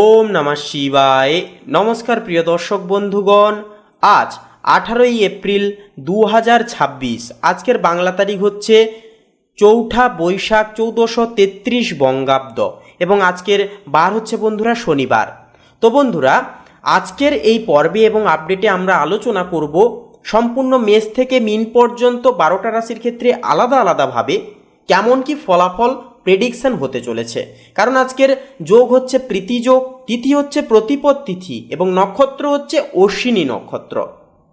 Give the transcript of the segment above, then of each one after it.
ওম নমঃ শিবায়। নমস্কার প্রিয় দর্শক বন্ধুগণ, আজ 18ই এপ্রিল 2026। আজকের বাংলা তারিখ হচ্ছে 4 বৈশাখ 1433 বঙ্গাব্দ এবং আজকের বার হচ্ছে বন্ধুরা শনিবার। তো বন্ধুরা, আজকের এই পর্বে এবং আপডেটে আমরা আলোচনা করব সম্পূর্ণ মেষ থেকে মিন পর্যন্ত 12টা রাশির ক্ষেত্রে আলাদা আলাদাভাবে কেমন কি ফলাফল প্রেডিকশন হতে চলেছে। কারণ আজকের যোগ হচ্ছে প্রীতি যোগ, তিথি হচ্ছে প্রতিপদ তিথি এবং নক্ষত্র হচ্ছে অশ্বিনী নক্ষত্র।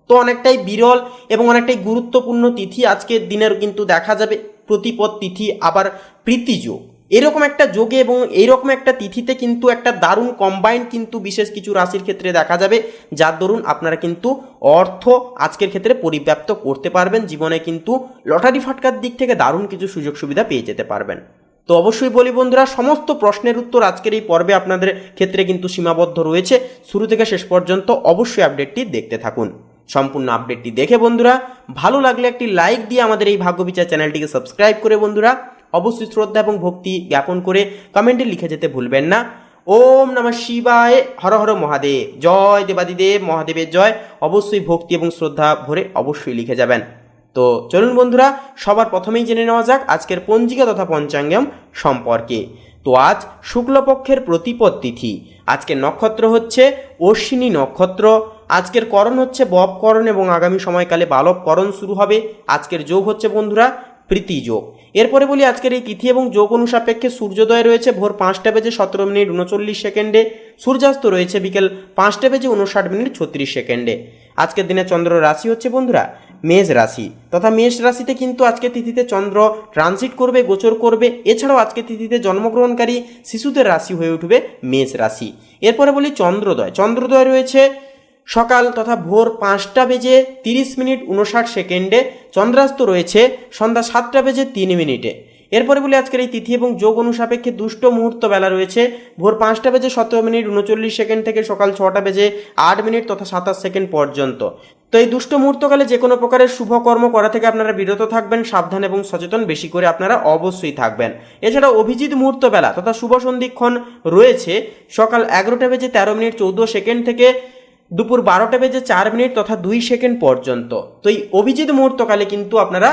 তো অনেকটাই বিরল এবং অনেকটাই গুরুত্বপূর্ণ তিথি আজকের দিনের কিন্তু দেখা যাবে। প্রতিপদ তিথি আবার প্রীতি যোগ, এরকম একটা যোগে এবং এইরকম একটা তিথিতে কিন্তু একটা দারুণ কম্বাইন্ড কিন্তু বিশেষ কিছু রাশির ক্ষেত্রে দেখা যাবে, যার দরুন আপনারা কিন্তু অর্থ আজকের ক্ষেত্রে পরিব্যাপ্ত করতে পারবেন। জীবনে কিন্তু লটারি ফাটকার দিক থেকে দারুণ কিছু সুযোগ সুবিধা পেয়ে যেতে পারবেন। তো অবশ্যই বলি বন্ধুরা, সমস্ত প্রশ্নের উত্তর আজকের এই পর্বে আপনাদের ক্ষেত্রে কিন্তু সীমাবদ্ধ রয়েছে। শুরু থেকে শেষ পর্যন্ত অবশ্যই আপডেটটি দেখতে থাকুন। সম্পূর্ণ আপডেটটি দেখে বন্ধুরা ভালো লাগলে একটি লাইক দিয়ে আমাদের এই ভাগ্যবিচার চ্যানেলটিকে সাবস্ক্রাইব করে বন্ধুরা অবশ্যই শ্রদ্ধা এবং ভক্তি জ্ঞাপন করে কমেন্টে লিখে যেতে ভুলবেন না। ওম নমঃ শিবায়, হর হর মহাদেব, জয় দেবাদিদেব মহাদেবের জয়। অবশ্যই ভক্তি এবং শ্রদ্ধা ভরে অবশ্যই লিখে যাবেন। তো চলুন বন্ধুরা, সবার প্রথমেই জেনে নেওয়া যাক আজকের পঞ্জিকা তথা পঞ্চাঙ্গম সম্পর্কে। তো আজ শুক্লপক্ষের প্রতিপদ তিথি, আজকের নক্ষত্র হচ্ছে অশ্বিনী নক্ষত্র, আজকের করণ হচ্ছে ববকরণ এবং আগামী সময়কালে বালবকরণ শুরু হবে। আজকের যোগ হচ্ছে বন্ধুরা প্রীতি যোগ। এরপরে বলি আজকের এই তিথি এবং যোগ অনুসাপেক্ষে সূর্যোদয় রয়েছে ভোর 5টা বেজে 17 মিনিট 39 সেকেন্ডে, সূর্যাস্ত রয়েছে বিকেল 5টা বেজে 59 মিনিট 36 সেকেন্ডে। আজকের দিনে চন্দ্র রাশি হচ্ছে বন্ধুরা মেষ রাশি, তথা মেষ রাশিতে কিন্তু আজকের তিথিতে চন্দ্র ট্রানজিট করবে, গোচর করবে। এছাড়াও আজকের তিথিতে জন্মগ্রহণকারী শিশুদের রাশি হয়ে উঠবে মেষ রাশি। এরপরে বলি চন্দ্রোদয়। চন্দ্রোদয় রয়েছে সকাল তথা ভোর 5টা বেজে 30 মিনিট 59 সেকেন্ডে, চন্দ্রাস্ত রয়েছে সন্ধ্যা 7টা বেজে 3 মিনিটে। এরপরে বলি আজকের এই তিথি এবং যোগ অনুসাপেক্ষে দুষ্ট মুহূর্ত বেলা রয়েছে ভোর 5টা বেজে 17 মিনিট 39 সেকেন্ড থেকে সকাল 6টা বেজে 8 মিনিট তথা 27 সেকেন্ড পর্যন্ত। তো এই দুষ্ট মুহূর্তকালে যে কোনো প্রকারের শুভকর্ম করা থেকে আপনারা বিরত থাকবেন, সাবধান এবং সচেতন বেশি করে আপনারা অবশ্যই থাকবেন। এছাড়া অভিজিৎ মুহূর্ত বেলা তথা শুভ সন্ধিক্ষণ রয়েছে সকাল 11টা বেজে 13 মিনিট 14 সেকেন্ড থেকে দুপুর 12টা বেজে 4 মিনিট তথা 2 সেকেন্ড পর্যন্ত। তো এই অভিজিৎ মুহূর্তকালে কিন্তু আপনারা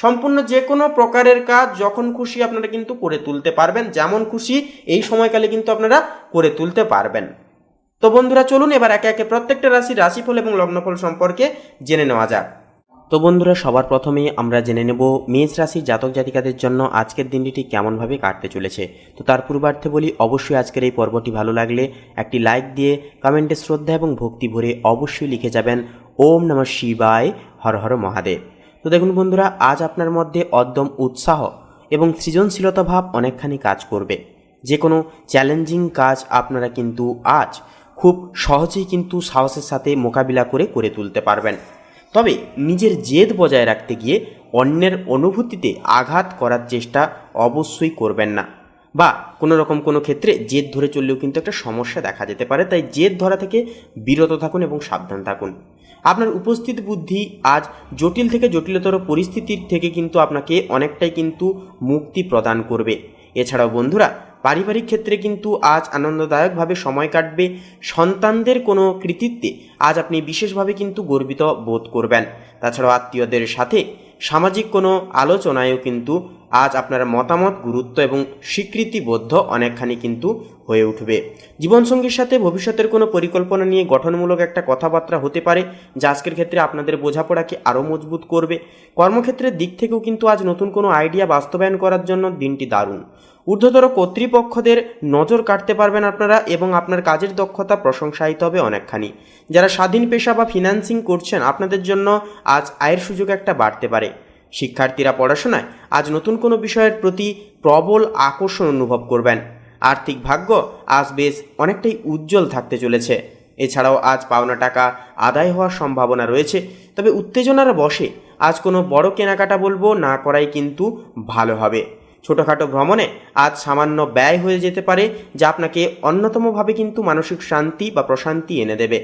সম্পূর্ণ যে কোনো প্রকারের কাজ যখন খুশি আপনারা কিন্তু করে তুলতে পারবেন, যেমন খুশি এই সময়কালে কিন্তু আপনারা করে তুলতে পারবেন। তো বন্ধুরা চলুন এবার একে একে প্রত্যেকটা রাশির রাশিফল এবং লগ্নফল সম্পর্কে জেনে নেওয়া যাক। তো বন্ধুরা সবার প্রথমেই আমরা জেনে নেব মেষ রাশির জাতক জাতিকাদের জন্য আজকের দিনটি ঠিক কেমনভাবে কাটতে চলেছে। তো তার পূর্বার্থে বলি অবশ্যই আজকের এই পর্বটি ভালো লাগলে একটি লাইক দিয়ে কমেন্টে শ্রদ্ধা এবং ভক্তি ভরে অবশ্যই লিখে যাবেন ওম নমঃ শিবায়, হর হর মহাদেব। তো দেখুন বন্ধুরা, আজ আপনার মধ্যে অদ্যম উৎসাহ এবং সৃজনশীলতা ভাব অনেকখানি কাজ করবে। যে কোনো চ্যালেঞ্জিং কাজ আপনারা কিন্তু আজ খুব সহজেই কিন্তু সাহসের সাথে মোকাবিলা করে তুলতে পারবেন। তবে নিজের জেদ বজায় রাখতে গিয়ে অন্যের অনুভূতিতে আঘাত করার চেষ্টা অবশ্যই করবেন না, বা কোনো রকম কোনো ক্ষেত্রে জেদ ধরে চললেও কিন্তু একটা সমস্যা দেখা যেতে পারে। তাই জেদ ধরা থেকে বিরত থাকুন এবং সাবধান থাকুন। আপনার উপস্থিত বুদ্ধি আজ জটিল থেকে জটিলতর পরিস্থিতির থেকে কিন্তু আপনাকে অনেকটাই কিন্তু মুক্তি প্রদান করবে। এছাড়াও বন্ধুরা পারিবারিক ক্ষেত্রে কিন্তু আজ আনন্দদায়কভাবে সময় কাটবে। সন্তানদের কোনো কৃতিত্বে আজ আপনি বিশেষভাবে কিন্তু গর্বিত বোধ করবেন। তাছাড়াও আত্মীয়দের সাথে সামাজিক কোনো আলোচনায়ও কিন্তু আজ আপনার মতামত গুরুত্ব এবং স্বীকৃতিবদ্ধ অনেকখানি কিন্তু হয়ে উঠবে। জীবনসঙ্গীর সাথে ভবিষ্যতের কোনো পরিকল্পনা নিয়ে গঠনমূলক একটা কথাবার্তা হতে পারে, যা আজকের ক্ষেত্রে আপনাদের বোঝাপড়াকে আরও মজবুত করবে। কর্মক্ষেত্রের দিক থেকেও কিন্তু আজ নতুন কোনো আইডিয়া বাস্তবায়ন করার জন্য দিনটি দারুণ। ঊর্ধ্বতর কর্তৃপক্ষদের নজর কাটতে পারবেন আপনারা এবং আপনার কাজের দক্ষতা প্রশংসায়িত হবে অনেকখানি। যারা স্বাধীন পেশা বা ফিন্যান্সিং করছেন আপনাদের জন্য আজ আয়ের সুযোগ একটা বাড়তে পারে। শিক্ষার্থীরা পড়াশোনায় আজ নতুন কোনো বিষয়ের প্রতি প্রবল আকর্ষণ অনুভব করবেন। আর্থিক ভাগ্য আজ বেশ অনেকটাই উজ্জ্বল থাকতে চলেছে। এছাড়াও আজ পাওনা টাকা আদায় হওয়ার সম্ভাবনা রয়েছে। তবে উত্তেজনার বশে আজ কোনো বড় কেনাকাটা বলবো না করাই কিন্তু ভালো হবে। ছোটোখাটো ভ্রমণে আজ সামান্য ব্যয় হয়ে যেতে পারে, যা আপনাকে অন্যতমভাবে কিন্তু মানসিক শান্তি বা প্রশান্তি এনে দেবে।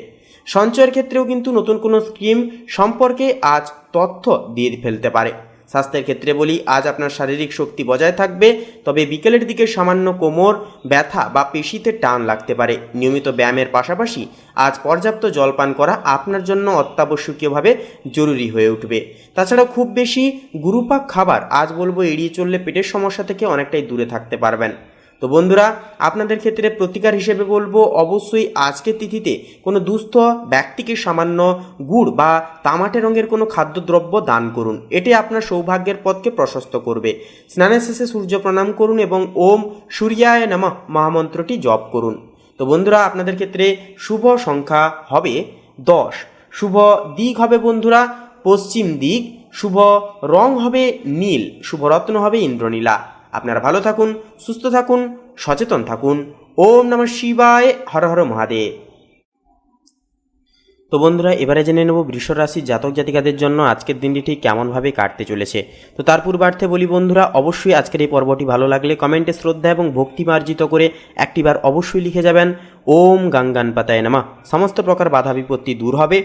সঞ্চয়ের ক্ষেত্রেও কিন্তু নতুন কোনো স্কিম সম্পর্কে আজ তথ্য দিয়ে ফেলতে পারে। স্বাস্থ্যের ক্ষেত্রে বলি, আজ আপনার শারীরিক শক্তি বজায় থাকবে, তবে বিকেলের দিকে সামান্য কোমর ব্যথা বা পেশিতে টান লাগতে পারে। নিয়মিত ব্যায়ামের পাশাপাশি আজ পর্যাপ্ত জলপান করা আপনার জন্য অত্যাবশ্যকীয়ভাবে জরুরি হয়ে উঠবে। তাছাড়া খুব বেশি গুরুপাক খাবার আজ বলবো এড়িয়ে চললে পেটের সমস্যা থেকে অনেকটাই দূরে থাকতে পারবেন। তো বন্ধুরা, আপনাদের ক্ষেত্রে প্রতিকার হিসেবে বলবো অবশ্যই আজকের তিথিতে কোনো দুস্থ ব্যক্তিকে সামান্য গুড় বা তামাটে রঙের কোনো খাদ্যদ্রব্য দান করুন। এটি আপনার সৌভাগ্যের পথকে প্রশস্ত করবে। স্নানের শেষে সূর্য প্রণাম করুন এবং ওম সূর্যায় নমঃ মহামন্ত্রটি জপ করুন। তো বন্ধুরা, আপনাদের ক্ষেত্রে শুভ সংখ্যা হবে 10, শুভ দিক হবে বন্ধুরা পশ্চিম দিক, শুভ রং হবে নীল, শুভ রত্ন হবে ইন্দ্রনীলা। আপনারা ভালো থাকুন, সুস্থ থাকুন, সচেতন থাকুন। ওম নমঃ শিবায়, হর হর মহাদেব। তো বন্ধুরা, এবারে জেনে নেব বৃষ রাশির জাতক জাতিকাদের জন্য আজকের দিনটি ঠিক কেমনভাবে কাটতে চলেছে। তো তার পূর্বার্থে বলি বন্ধুরা, অবশ্যই আজকের এই পর্বটি ভালো লাগলে কমেন্টে শ্রদ্ধা এবং ভক্তি মার্জিত করে একটিবার অবশ্যই লিখে যাবেন ওম গাঙ্গানপাতায় নমঃ। সমস্ত প্রকার বাধা বিপত্তি দূর হবে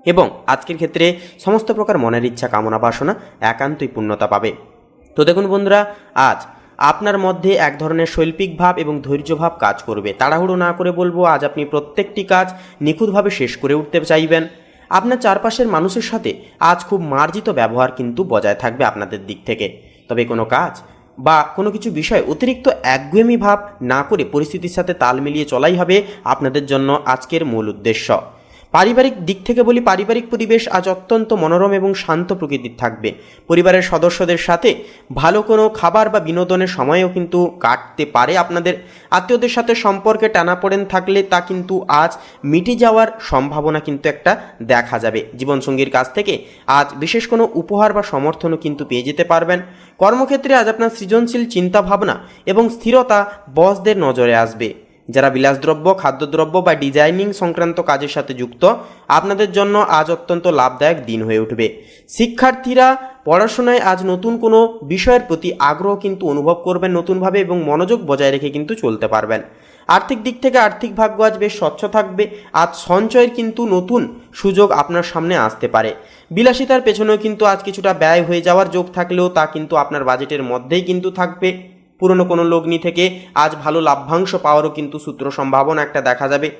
এবং আজকের ক্ষেত্রে সমস্ত প্রকার মনের ইচ্ছা কামনা বাসনা একান্তই পূর্ণতা পাবে। তো দেখুন বন্ধুরা, আজ আপনার মধ্যে এক ধরনের শৈল্পিক ভাব এবং ধৈর্যভাব কাজ করবে। তাড়াহুড়ো না করে বলবো আজ আপনি প্রত্যেকটি কাজ নিখুঁতভাবে শেষ করে উঠতে চাইবেন। আপনার চারপাশের মানুষের সাথে আজ খুব মার্জিত ব্যবহার কিন্তু বজায় থাকবে আপনাদের দিক থেকে। তবে কোনো কাজ বা কোনো কিছু বিষয় অতিরিক্ত একগুঁয়েমি ভাব না করে পরিস্থিতির সাথে তাল মিলিয়ে চলাই হবে আপনাদের জন্য আজকের মূল উদ্দেশ্য। পারিবারিক দিক থেকে বলি, পারিবারিক পরিবেশ আজ অত্যন্ত মনোরম এবং শান্ত প্রকৃতির থাকবে। পরিবারের সদস্যদের সাথে ভালো কোনো খাবার বা বিনোদনের সময়ও কিন্তু কাটতে পারে। আপনাদের আত্মীয়দের সাথে সম্পর্কে টানাপোড়েন থাকলে তা কিন্তু আজ মিটে যাওয়ার সম্ভাবনা কিন্তু একটা দেখা যাবে। জীবনসঙ্গীর কাছ থেকে আজ বিশেষ কোনো উপহার বা সমর্থনও কিন্তু পেয়ে যেতে পারবেন। কর্মক্ষেত্রে আজ আপনার সৃজনশীল চিন্তাভাবনা এবং স্থিরতা বসদের নজরে আসবে। যারা বিলাসদ্রব্য, খাদ্যদ্রব্য বা ডিজাইনিং সংক্রান্ত কাজের সাথে যুক্ত, আপনাদের জন্য আজ অত্যন্ত লাভদায়ক দিন হয়ে উঠবে। শিক্ষার্থীরা পড়াশোনায় আজ নতুন কোনো বিষয়ের প্রতি আগ্রহ কিন্তু অনুভব করবেন নতুনভাবে এবং মনোযোগ বজায় রেখে কিন্তু চলতে পারবেন। আর্থিক দিক থেকে আর্থিক ভাগ্য আজ বেশ স্বচ্ছ থাকবে। আজ সঞ্চয়ের কিন্তু নতুন সুযোগ আপনার সামনে আসতে পারে। বিলাসিতার পেছনেও কিন্তু আজ কিছুটা ব্যয় হয়ে যাওয়ার যোগ থাকলেও তা কিন্তু আপনার বাজেটের মধ্যেই কিন্তু থাকবে। পুরনো কোনো লগ্নি থেকে আজ ভালো লাভ্যাংশ পাওয়ারও কিন্তু সূত্র সম্ভাবনা একটা দেখা যাবে।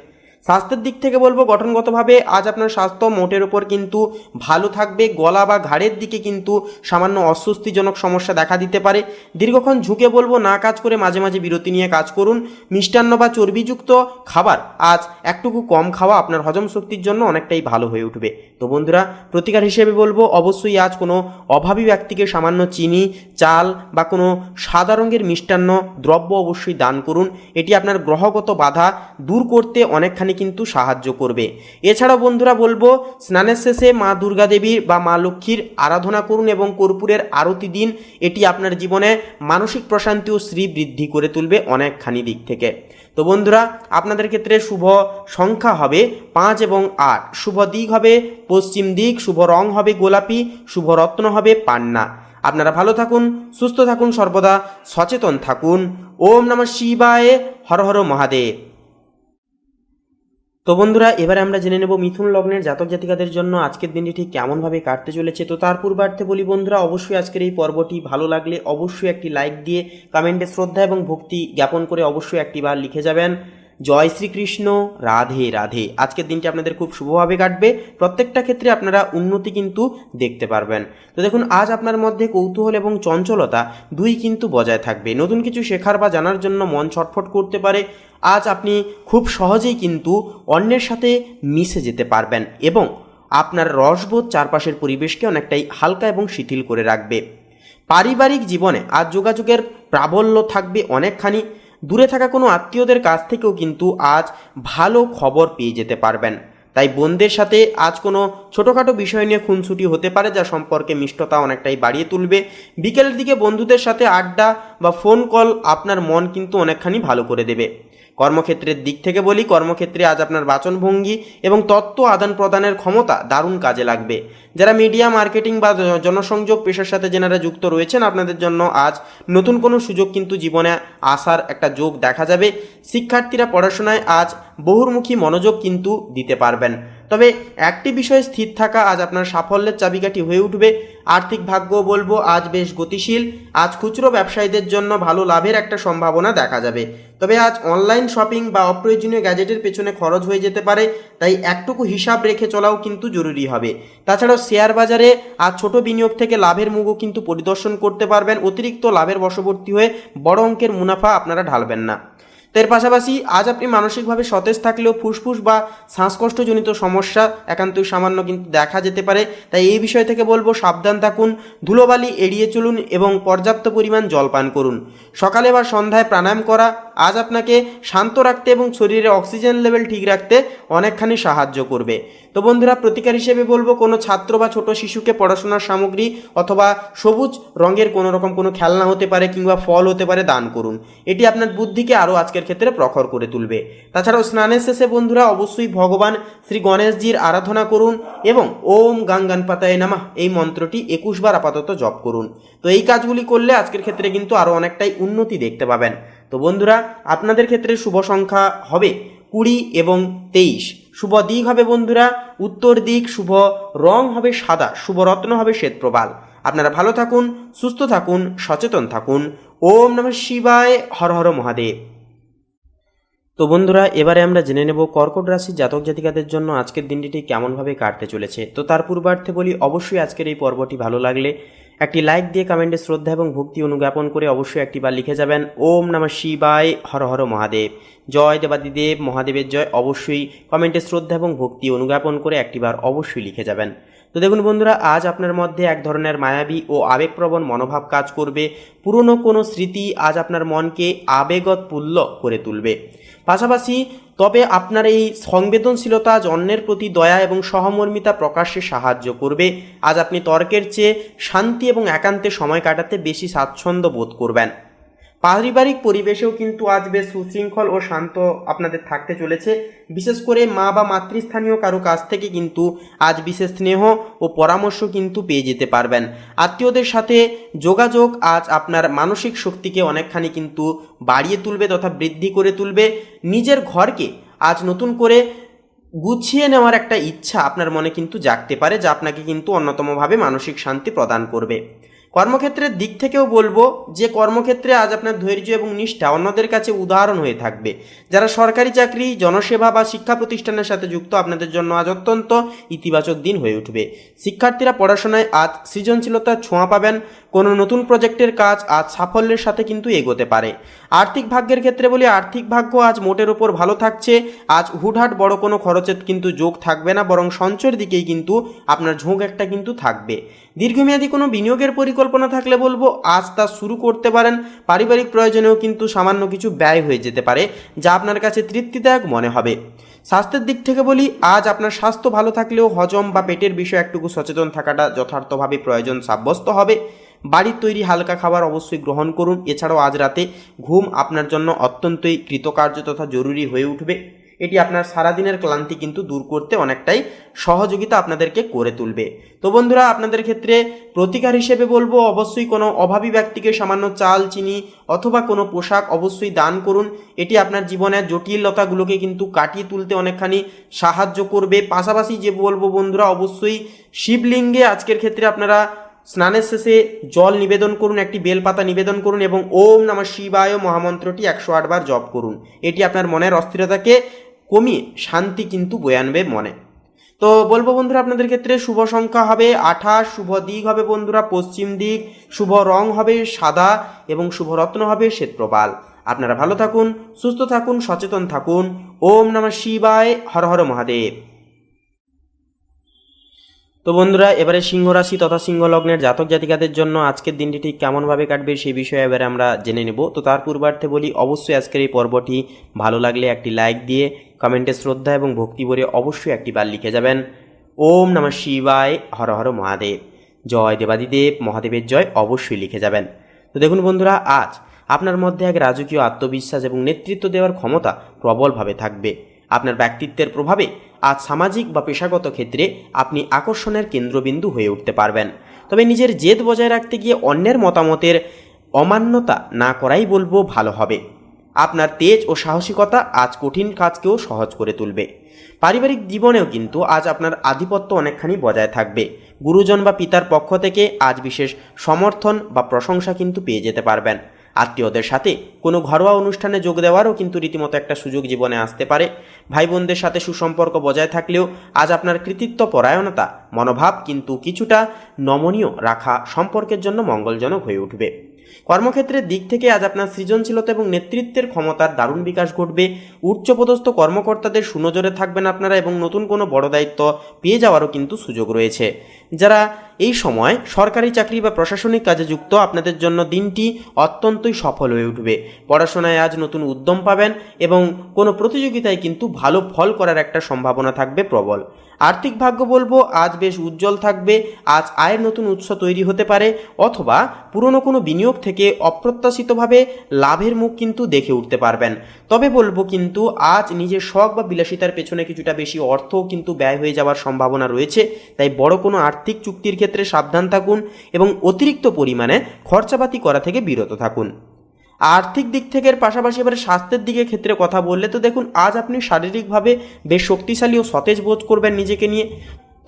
স্বাস্থ্যের দিক থেকে বলবো গঠনগতভাবে আজ আপনার স্বাস্থ্য মোটের ওপর কিন্তু ভালো থাকবে। গলা বা ঘাড়ের দিকে কিন্তু সামান্য অস্বস্তিজনক সমস্যা দেখা দিতে পারে। দীর্ঘক্ষণ ঝুঁকে বলবো না কাজ করে মাঝে মাঝে বিরতি নিয়ে কাজ করুন। মিষ্টান্ন বা চর্বিযুক্ত খাবার আজ একটুকু কম খাওয়া আপনার হজম শক্তির জন্য অনেকটাই ভালো হয়ে উঠবে। তো বন্ধুরা, প্রতিকার হিসেবে বলবো অবশ্যই আজ কোনো অভাবী ব্যক্তিকে সামান্য চিনি, চাল বা কোনো সাদা রঙের মিষ্টান্ন দ্রব্য অবশ্যই দান করুন। এটি আপনার গ্রহগত বাধা দূর করতে অনেকখানি কিন্তু সাহায্য করবে। এছাড়াও বন্ধুরা বলবো স্নানের শেষে মা দুর্গা দেবীর বা মা লক্ষ্মীর আরাধনা করুন এবং কর্পূরের আরতি দিন। এটি আপনার জীবনে মানসিক প্রশান্তি ও শ্রী বৃদ্ধি করে তুলবে অনেকখানি দিক থেকে। তো বন্ধুরা, আপনাদের ক্ষেত্রে শুভ সংখ্যা হবে 5 এবং 8, শুভ দিক হবে পশ্চিম দিক, শুভ রং হবে গোলাপি, শুভ রত্ন হবে পান্না। আপনারা ভালো থাকুন, সুস্থ থাকুন, সর্বদা সচেতন থাকুন। ওম নমঃ শিবায়, হর হর মহাদেব। তো বন্ধুরা, এবারে আমরা জেনে নেব মিথুন লগ্নের জাতক জাতিকাদের জন্য আজকের দিনটি ঠিক কেমনভাবে কাটতে চলেছে। তো তার পূর্বার্থে বলি বন্ধুরা, অবশ্যই আজকের এই পর্বটি ভালো লাগলে অবশ্যই একটি লাইক দিয়ে কমেন্টে শ্রদ্ধা এবং ভক্তি জ্ঞাপন করে অবশ্যই একটিবার লিখে যাবেন জয় শ্রীকৃষ্ণ, রাধে রাধে। আজকের দিনটি আপনাদের খুব শুভভাবে কাটবে। প্রত্যেকটা ক্ষেত্রে আপনারা উন্নতি কিন্তু দেখতে পারবেন। তো দেখুন, আজ আপনার মধ্যে কৌতূহল এবং চঞ্চলতা দুই কিন্তু বজায় থাকবে। নতুন কিছু শেখার বা জানার জন্য মন ছটফট করতে পারে। আজ আপনি খুব সহজেই কিন্তু অন্যের সাথে মিশে যেতে পারবেন এবং আপনার রসবোধ চারপাশের পরিবেশকে অনেকটাই হালকা এবং শিথিল করে রাখবে। পারিবারিক জীবনে আজ যোগাযোগের প্রাবল্য থাকবে অনেকখানি। দূরে থাকা কোনো আত্মীয়দের কাছ থেকেও কিন্তু আজ ভালো খবর পেয়ে যেতে পারবেন। তাই বোনদের সাথে আজ কোনো ছোটোখাটো বিষয় নিয়ে খুনসুটি হতে পারে, যা সম্পর্কে মিষ্টতা অনেকটাই বাড়িয়ে তুলবে। বিকেলের দিকে বন্ধুদের সাথে আড্ডা বা ফোন কল আপনার মন কিন্তু অনেকখানি ভালো করে দেবে। কর্মক্ষেত্রের দিক থেকে বলি, কর্মক্ষেত্রে আজ আপনার বাচনভঙ্গি এবং তথ্য আদান প্রদানের ক্ষমতা দারুণ কাজে লাগবে। যারা মিডিয়া, মার্কেটিং বা জনসংযোগ পেশার সাথে যেনারা যুক্ত রয়েছেন, আপনাদের জন্য আজ নতুন কোনো সুযোগ কিন্তু জীবনে আসার একটা যোগ দেখা যাবে। শিক্ষার্থীরা পড়াশোনায় আজ বহুমুখী মনোযোগ কিন্তু দিতে পারবেন। তবে একটি বিষয়ে স্থির থাকা আজ আপনার সাফল্যের চাবিকাঠি হয়ে উঠবে। আর্থিক ভাগ্য বলবো আজ বেশ গতিশীল। আজ খুচরো ব্যবসায়ীদের জন্য ভালো লাভের একটা সম্ভাবনা দেখা যাবে। তবে আজ অনলাইন শপিং বা অপ্রয়োজনীয় গ্যাজেটের পেছনে খরচ হয়ে যেতে পারে, তাই একটুকু হিসাব রেখে চলাও কিন্তু জরুরি হবে। তাছাড়াও শেয়ার বাজারে আজ ছোট বিনিয়োগ থেকে লাভের মুখও কিন্তু পরিদর্শন করতে পারবেন। অতিরিক্ত লাভের বশবর্তী হয়ে বড় অঙ্কের মুনাফা আপনারা ঢালবেন না। তো এর পাশাপাশি আজ আপনি মানসিকভাবে সতেজ থাকলেও ফুসফুস বা শ্বাসকষ্টজনিত সমস্যা একান্তই সামান্য কিন্তু দেখা যেতে পারে। তাই এই বিষয় থেকে বলবো সাবধান থাকুন, ধুলোবালি এড়িয়ে চলুন এবং পর্যাপ্ত পরিমাণ জল পান করুন। সকালে বা সন্ধ্যায় প্রাণায়াম করা আজ আপনাকে শান্ত রাখতে এবং শরীরে অক্সিজেন লেভেল ঠিক রাখতে অনেকখানি সাহায্য করবে। তো বন্ধুরা, প্রতিকার হিসেবে বলবো কোনো ছাত্র বা ছোট শিশুকে পড়াশোনার সামগ্রী অথবা সবুজ রঙের কোনো খেলনা হতে পারে কিংবা ফল হতে পারে দান করুন। এটি আপনার বুদ্ধিকে আরও আজকের ক্ষেত্রে প্রখর করে তুলবে। তাছাড়াও স্নানের শেষে বন্ধুরা অবশ্যই ভগবান শ্রী গণেশজির আরাধনা করুন এবং ওম গাং গণপতায়ে নমঃ এই মন্ত্রটি 21 বার আপাতত জপ করুন। তো এই কাজগুলি করলে আজকের ক্ষেত্রে কিন্তু আরও অনেকটাই উন্নতি দেখতে পাবেন। তো বন্ধুরা, আপনাদের ক্ষেত্রে শুভ সংখ্যা হবে 20 এবং 23। শুভ দিক হবে বন্ধুরা উত্তর দিক, শুভ রং হবে সাদা, শুভ রত্ন হবে শ্বেতপ্রবাল। আপনারা ভালো থাকুন, সুস্থ থাকুন, সচেতন থাকুন। ওম নমঃ শিবায়, হর হর মহাদেব। তো বন্ধুরা, এবারে আমরা জেনে নেব কর্কট রাশির জাতক জাতিকাদের জন্য আজকের দিনটি কেমনভাবে কাটতে চলেছে। তো তার পূর্বার্থে বলি, অবশ্যই আজকের এই পর্বটি ভালো লাগলে একটি লাইক দিয়ে কমেন্টে শ্রদ্ধা এবং ভক্তি অনুজ্ঞাপন করে অবশ্যই একটিবার লিখে যাবেন ওম নমঃ শিবায়, হর হর মহাদেব। জয় দেবাদিদেব মহাদেবের জয় অবশ্যই কমেন্টে শ্রদ্ধা এবং ভক্তি অনুজ্ঞাপন করে একটিবার অবশ্যই লিখে যাবেন। তো দেখুন বন্ধুরা, আজ আপনার মধ্যে এক ধরনের মায়াবী ও আবেগপ্রবণ মনোভাব কাজ করবে। পুরনো কোনো স্মৃতি আজ আপনার মনকে আবেগোৎফুল্ল করে তুলবে। পাশাপাশি তবে আপনার এই সংবেদনশীলতা আজ অন্যের প্রতি দয়া এবং সহমর্মিতা প্রকাশ্যে সাহায্য করবে। আজ আপনি তর্কের চেয়ে শান্তি এবং একান্তে সময় কাটাতে বেশি স্বাচ্ছন্দ্য বোধ করবেন। পারিবারিক পরিবেশেও কিন্তু আজ বেশ সুশৃঙ্খল ও শান্ত আপনাদের থাকতে চলেছে। বিশেষ করে মা বা মাতৃস্থানীয় কারো কাছ থেকে কিন্তু আজ বিশেষ স্নেহ ও পরামর্শ কিন্তু পেয়ে যেতে পারবেন। আত্মীয়দের সাথে যোগাযোগ আজ আপনার মানসিক শক্তিকে অনেকখানি কিন্তু বাড়িয়ে তুলবে তথা বৃদ্ধি করে তুলবে। নিজের ঘরকে আজ নতুন করে গুছিয়ে নেওয়ার একটা ইচ্ছা আপনার মনে কিন্তু জাগতে পারে, যা আপনাকে কিন্তু অন্যতমভাবে মানসিক শান্তি প্রদান করবে। কর্মক্ষেত্রের দিক থেকেও বলবো যে কর্মক্ষেত্রে আজ আপনার ধৈর্য এবং নিষ্ঠা অন্যদের কাছে উদাহরণ হয়ে থাকবে। যারা সরকারি চাকরি, জনসেবা বা শিক্ষা প্রতিষ্ঠানের সাথে যুক্ত আপনাদের জন্য আজ অত্যন্ত ইতিবাচক দিন হয়ে উঠবে। শিক্ষার্থীরা পড়াশোনায় আজ সৃজনশীলতার ছোঁয়া পাবেন। কোনো নতুন প্রজেক্টের কাজ আজ সাফল্যের সাথে কিন্তু এগোতে পারে। আর্থিক ভাগ্যের ক্ষেত্রে বলি, আর্থিক ভাগ্য আজ মোটের ওপর ভালো থাকছে। আজ হুটহাট বড় কোনো খরচের কিন্তু যোগ থাকবে না, বরং সঞ্চয়ের দিকেই কিন্তু আপনার ঝোঁক একটা কিন্তু থাকবে। দীর্ঘমেয়াদী কোনো বিনিয়োগের পরিকল্পনা থাকলে বলবো আজ তা শুরু করতে পারেন। পারিবারিক প্রয়োজনেও কিন্তু সামান্য কিছু ব্যয় হয়ে যেতে পারে, যা আপনার কাছে তৃপ্তিদায়ক মনে হবে। স্বাস্থ্যের দিক থেকে বলি, আজ আপনার স্বাস্থ্য ভালো থাকলেও হজম বা পেটের বিষয়ে একটুকু সচেতন থাকাটা যথার্থভাবে প্রয়োজন সাব্যস্ত হবে। বাড়ির তৈরি হালকা খাবার অবশ্যই গ্রহণ করুন। এছাড়াও আজ রাতে ঘুম আপনার জন্য অত্যন্তই কৃতকার্য তথা জরুরি হয়ে উঠবে। এটি আপনার সারাদিনের ক্লান্তি কিন্তু দূর করতে অনেকটাই সহযোগিতা আপনাদেরকে করে তুলবে। তো বন্ধুরা, আপনাদের ক্ষেত্রে প্রতিকার হিসেবে বলবো অবশ্যই কোনো অভাবী ব্যক্তিকে সামান্য চাল, চিনি অথবা কোনো পোশাক অবশ্যই দান করুন। এটি আপনার জীবনের জটিলতাগুলোকে কিন্তু কাটিয়ে তুলতে অনেকখানি সাহায্য করবে। পাশাপাশি যে বলবো বন্ধুরা, অবশ্যই শিবলিঙ্গে আজকের ক্ষেত্রে আপনারা স্নানের শেষে জল নিবেদন করুন, একটি বেলপাতা নিবেদন করুন এবং ওম নমঃ শিবায় মহামন্ত্রটি 108 বার জপ করুন। এটি আপনার মনের অস্থিরতাকে কমিয়ে শান্তি কিন্তু বয়ে আনবে মনে। তো বলবো বন্ধুরা, আপনাদের ক্ষেত্রে শুভ সংখ্যা হবে 28, শুভ দিক হবে বন্ধুরা পশ্চিম দিক, শুভ রং হবে সাদা এবং শুভ রত্ন হবে শ্বেতপ্রবাল। আপনারা ভালো থাকুন, সুস্থ থাকুন, সচেতন থাকুন। ওম নমঃ শিবায়, হর হর মহাদেব। তো বন্ধুরা, এবারে সিংহ রাশি তথা সিংহ লগ্নের জাতক জাতিকাদের জন্য আজকের দিনটি ঠিক কেমনভাবে কাটবে সেই বিষয়ে এবারে আমরা জেনে নেব। তো তার পূর্বার্থে বলি, অবশ্যই আজকের এই পর্বটি ভালো লাগলে একটি লাইক দিয়ে কমেন্টে শ্রদ্ধা এবং ভক্তি ভরে অবশ্যই একটি বার লিখে যাবেন ওম নমঃ শিবায়, হর হর মহাদেব। জয় দেবাদিদেব মহাদেবের জয় অবশ্যই লিখে যাবেন। তো দেখুন বন্ধুরা, আজ আপনার মধ্যে এক রাজকীয় আত্মবিশ্বাস এবং নেতৃত্ব দেওয়ার ক্ষমতা প্রবলভাবে থাকবে। আপনার ব্যক্তিত্বের প্রভাবে আজ সামাজিক বা পেশাগত ক্ষেত্রে আপনি আকর্ষণের কেন্দ্রবিন্দু হয়ে উঠতে পারবেন। তবে নিজের জেদ বজায় রাখতে গিয়ে অন্যের মতামতের অমান্যতা না করাই বলবো ভালো হবে। আপনার তেজ ও সাহসিকতা আজ কঠিন কাজকেও সহজ করে তুলবে। পারিবারিক জীবনেও কিন্তু আজ আপনার আধিপত্য অনেকখানি বজায় থাকবে। গুরুজন বা পিতার পক্ষ থেকে আজ বিশেষ সমর্থন বা প্রশংসা কিন্তু পেয়ে যেতে পারবেন। আত্মীয়দের সাথে কোনো ঘরোয়া অনুষ্ঠানে যোগ দেওয়ারও কিন্তু রীতিমতো একটা সুযোগ জীবনে আসতে পারে। ভাই বোনদের সাথে সুসম্পর্ক বজায় থাকলেও আজ আপনার কৃতিত্ব পরায়ণতা মনোভাব কিন্তু কিছুটা নমনীয় রাখা সম্পর্কের জন্য মঙ্গলজনক হয়ে উঠবে। কর্মক্ষেত্রের দিক থেকে আজ আপনার সৃজনশীলতা এবং নেতৃত্বের ক্ষমতার দারুণ বিকাশ ঘটবে। উচ্চপদস্থ কর্মকর্তাদের সুনজরে থাকবেন আপনারা এবং নতুন কোনো বড় দায়িত্ব পেয়ে যাওয়ারও কিন্তু সুযোগ রয়েছে। যারা এই সময় সরকারি চাকরি বা প্রশাসনিক কাজে যুক্ত, আপনাদের জন্য দিনটি অত্যন্তই সফল হয়ে উঠবে। পড়াশোনায় আজ নতুন উদ্যম পাবেন এবং কোনো প্রতিযোগিতায় কিন্তু ভালো ফল করার একটা সম্ভাবনা থাকবে প্রবল। আর্থিক ভাগ্য বলবো আজ বেশ উজ্জ্বল থাকবে। আজ আয়ের নতুন উৎস তৈরি হতে পারে অথবা পুরনো কোনো বিনিয়োগ থেকে অপ্রত্যাশিতভাবে লাভের মুখ কিন্তু দেখে উঠতে পারবেন। তবে বলবো কিন্তু আজ নিজের শখ বা বিলাসিতার পেছনে কিছুটা বেশি অর্থও কিন্তু ব্যয় হয়ে যাওয়ার সম্ভাবনা রয়েছে। তাই বড় কোনো আর্থিক চুক্তির ক্ষেত্রে সাবধান থাকুন এবং অতিরিক্ত পরিমাণে খরচাপাতি করা থেকে বিরত থাকুন। আর্থিক দিক থেকে পাশাপাশি এবারে স্বাস্থ্যের দিকে ক্ষেত্রে কথা বললে তো দেখুন আজ আপনি শারীরিকভাবে বেশ শক্তিশালী ও সতেজ বোধ করবেন নিজেকে নিয়ে।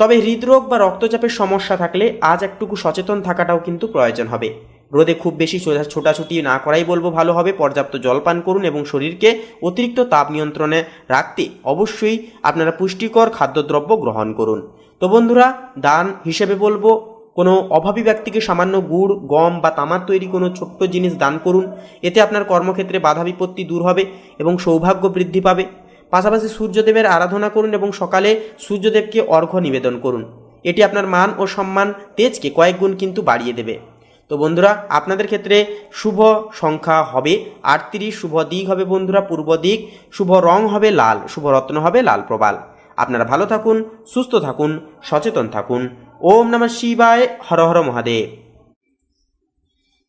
তবে হৃদরোগ বা রক্তচাপের সমস্যা থাকলে আজ একটুকু সচেতন থাকাটাও কিন্তু প্রয়োজন হবে। রোদে খুব বেশি ছোটাছুটি না করাই বলবো ভালো হবে। পর্যাপ্ত জল পান করুন এবং শরীরকে অতিরিক্ত তাপ নিয়ন্ত্রণে রাখতে অবশ্যই আপনারা পুষ্টিকর খাদ্যদ্রব্য গ্রহণ করুন। তো বন্ধুরা, দান হিসেবে বলবো কোনো অভাবী ব্যক্তিকে সামান্য গুড়, গম বা তামার তৈরি কোনো ছোট্ট জিনিস দান করুন। এতে আপনার কর্মক্ষেত্রে বাধা বিপত্তি দূর হবে এবং সৌভাগ্য বৃদ্ধি পাবে। পাশাপাশি সূর্যদেবের আরাধনা করুন এবং সকালে সূর্যদেবকে অর্ঘ্য নিবেদন করুন। এটি আপনার মান ও সম্মান তেজকে কয়েক গুণ কিন্তু বাড়িয়ে দেবে। তো বন্ধুরা, আপনাদের ক্ষেত্রে শুভ সংখ্যা হবে 38, শুভ দিক হবে বন্ধুরা পূর্ব দিক, শুভ রং হবে লাল, শুভ রত্ন হবে লাল প্রবাল। আপনারা ভালো থাকুন, সুস্থ থাকুন, সচেতন থাকুন। ওম নমঃ শিবায়, হর হর মহাদেব।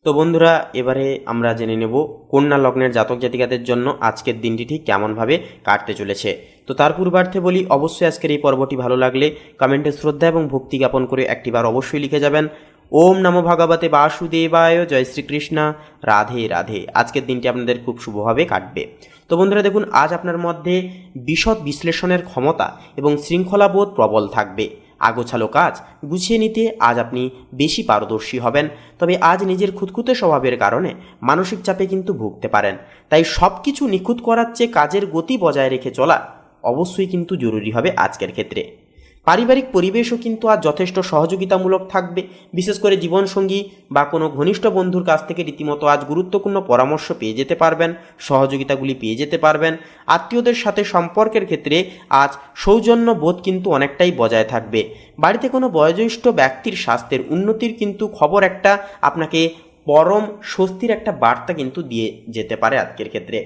তো বন্ধুরা, এবারে আমরা জেনে নেব কন্যা লগ্নের জাতক জাতিকাদের জন্য আজকের দিনটি ঠিক কেমনভাবে কাটতে চলেছে। তো তার পূর্বার্থে বলি, অবশ্যই আজকের এই পর্বটি ভালো লাগলে কমেন্টে শ্রদ্ধা এবং ভক্তি জ্ঞাপন করে একটিবার অবশ্যই লিখে যাবেন ওম নমো ভগবতে বাসুদেবায়, জয় শ্রীকৃষ্ণ, রাধে রাধে। আজকের দিনটি আপনাদের খুব শুভভাবে কাটবে। তো বন্ধুরা দেখুন, আজ আপনার মধ্যে বিশদ বিশ্লেষণের ক্ষমতা এবং শৃঙ্খলাবোধ প্রবল থাকবে। আগোছালো কাজ গুছিয়ে নিতে আজ আপনি বেশি পারদর্শী হবেন। তবে আজ নিজের খুঁতখুঁতে স্বভাবের কারণে মানসিক চাপে কিন্তু ভুগতে পারেন। তাই সব কিছু নিখুঁত করার চেয়ে কাজের গতি বজায় রেখে চলা অবশ্যই কিন্তু জরুরি হবে আজকের ক্ষেত্রে। পারিবারিক পরিবেশও কিন্তু আজ যথেষ্ট সহযোগিতামূলক থাকবে। বিশেষ করে জীবনসঙ্গী বা কোনো ঘনিষ্ঠ বন্ধুর কাছ থেকে রীতিমতো আজ গুরুত্বপূর্ণ পরামর্শ পেয়ে যেতে পারবেন, সহযোগিতাগুলি পেয়ে যেতে পারবেন। আত্মীয়দের সাথে সম্পর্কের ক্ষেত্রে আজ সৌজন্য বোধ কিন্তু অনেকটাই বজায় থাকবে। বাড়িতে কোনো বয়োজ্যেষ্ঠ ব্যক্তির স্বাস্থ্যের উন্নতির কিন্তু খবর একটা আপনাকে পরম স্বস্তির একটা বার্তা কিন্তু দিয়ে যেতে পারে আজকের ক্ষেত্রে।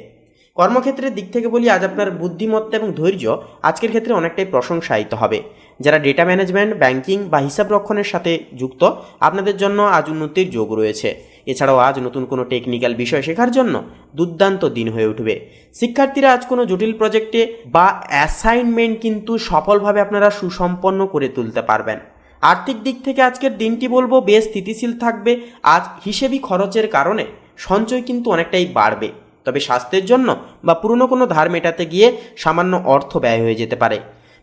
কর্মক্ষেত্রের দিক থেকে বলি, আজ আপনার বুদ্ধিমত্তা এবং ধৈর্য আজকের ক্ষেত্রে অনেকটাই প্রশংসায়িত হবে। যারা ডেটা ম্যানেজমেন্ট, ব্যাংকিং বা হিসাব রক্ষণের সাথে যুক্ত, আপনাদের জন্য আজ উন্নতির যোগ রয়েছে। এছাড়াও আজ নতুন কোনো টেকনিক্যাল বিষয় শেখার জন্য দুর্দান্ত দিন হয়ে উঠবে। শিক্ষার্থীরা আজ কোনো জটিল প্রজেক্টে বা অ্যাসাইনমেন্ট কিন্তু সফলভাবে আপনারা সুসম্পন্ন করে তুলতে পারবেন। আর্থিক দিক থেকে আজকের দিনটি বলবো বেশ স্থিতিশীল থাকবে। আজ হিসেবি খরচের কারণে সঞ্চয় কিন্তু অনেকটাই বাড়বে। তবে স্বাস্থ্যের জন্য বা পুরনো কোনো ধার মেটাতে গিয়ে সামান্য অর্থ ব্যয় হয়ে যেতে পারে।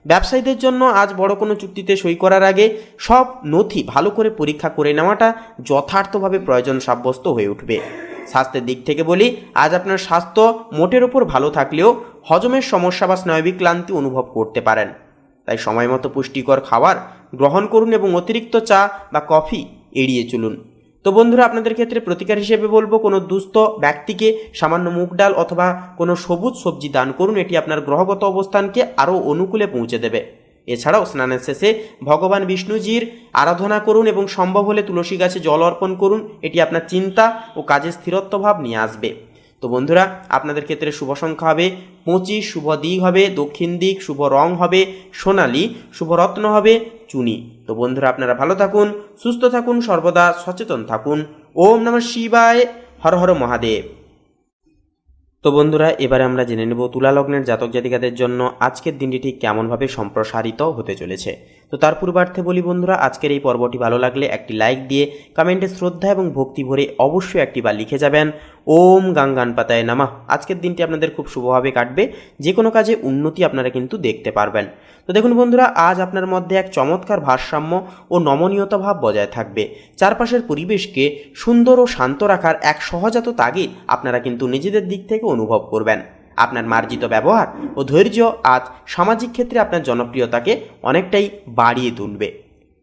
ব্যবসায়ীদের জন্য আজ বড় কোনো চুক্তিতে সই করার আগে সব নথি ভালো করে পরীক্ষা করে নেওয়াটা যথার্থভাবে প্রয়োজন সাব্যস্ত হয়ে উঠবে। স্বাস্থ্যের দিক থেকে বলি, আজ আপনার স্বাস্থ্য মোটের ওপর ভালো থাকলেও হজমের সমস্যা বা স্নায়বিক ক্লান্তি অনুভব করতে পারেন। তাই সময় মতো পুষ্টিকর খাবার গ্রহণ করুন এবং অতিরিক্ত চা বা কফি এড়িয়ে চলুন। তো বন্ধুরা, আপনাদের ক্ষেত্রে প্রতিকার হিসেবে বলবো কোনো দুস্থ ব্যক্তিকে সামান্য মুগ ডাল অথবা কোনো সবুজ সবজি দান করুন। এটি আপনার গ্রহগত অবস্থানকে আরও অনুকূলে পৌঁছে দেবে। এছাড়াও স্নানের শেষে ভগবান বিষ্ণুজির আরাধনা করুন এবং সম্ভব হলে তুলসী গাছে জল অর্পণ করুন। এটি আপনার চিন্তা ও কাজের স্থিরত্বভাব নিয়ে আসবে। তো বন্ধুরা, আপনাদের ক্ষেত্রে শুভ সংখ্যা হবে 25, শুভ দিক হবে দক্ষিণ দিক, শুভ রং হবে সোনালী, শুভ রত্ন হবে চুনি। তো বন্ধুরা, আপনারা ভালো থাকুন, সুস্থ থাকুন, সর্বদা সচেতন থাকুন। ওম নমঃ শিবায়, হর হর মহাদেব। তো বন্ধুরা, এবারে আমরা জেনে নেব তুলা লগ্নের জাতক জাতিকাদের জন্য আজকের দিনটি ঠিক কেমনভাবে সম্প্রসারিত হতে চলেছে। তো তার পূর্বার্থে বলি বন্ধুরা, আজকের এই পর্বটি ভালো লাগলে একটি লাইক দিয়ে কমেন্টে শ্রদ্ধা এবং ভক্তি ভরে অবশ্যই একটি বার লিখে যাবেন ওম গাঙ্গানপাতায় নামা। আজকের দিনটি আপনাদের খুব শুভভাবে কাটবে, যে কোনো কাজে উন্নতি আপনারা কিন্তু দেখতে পারবেন। তো দেখুন বন্ধুরা, আজ আপনার মধ্যে এক চমৎকার ভারসাম্য ও নমনীয়তা ভাব বজায় থাকবে। চারপাশের পরিবেশকে সুন্দর ও শান্ত রাখার এক সহজাত তাগিদ আপনারা কিন্তু নিজেদের দিক থেকে অনুভব করবেন। আপনার মার্জিত ব্যবহার ও ধৈর্য আজ সামাজিক ক্ষেত্রে আপনার জনপ্রিয়তাকে অনেকটাই বাড়িয়ে তুলবে।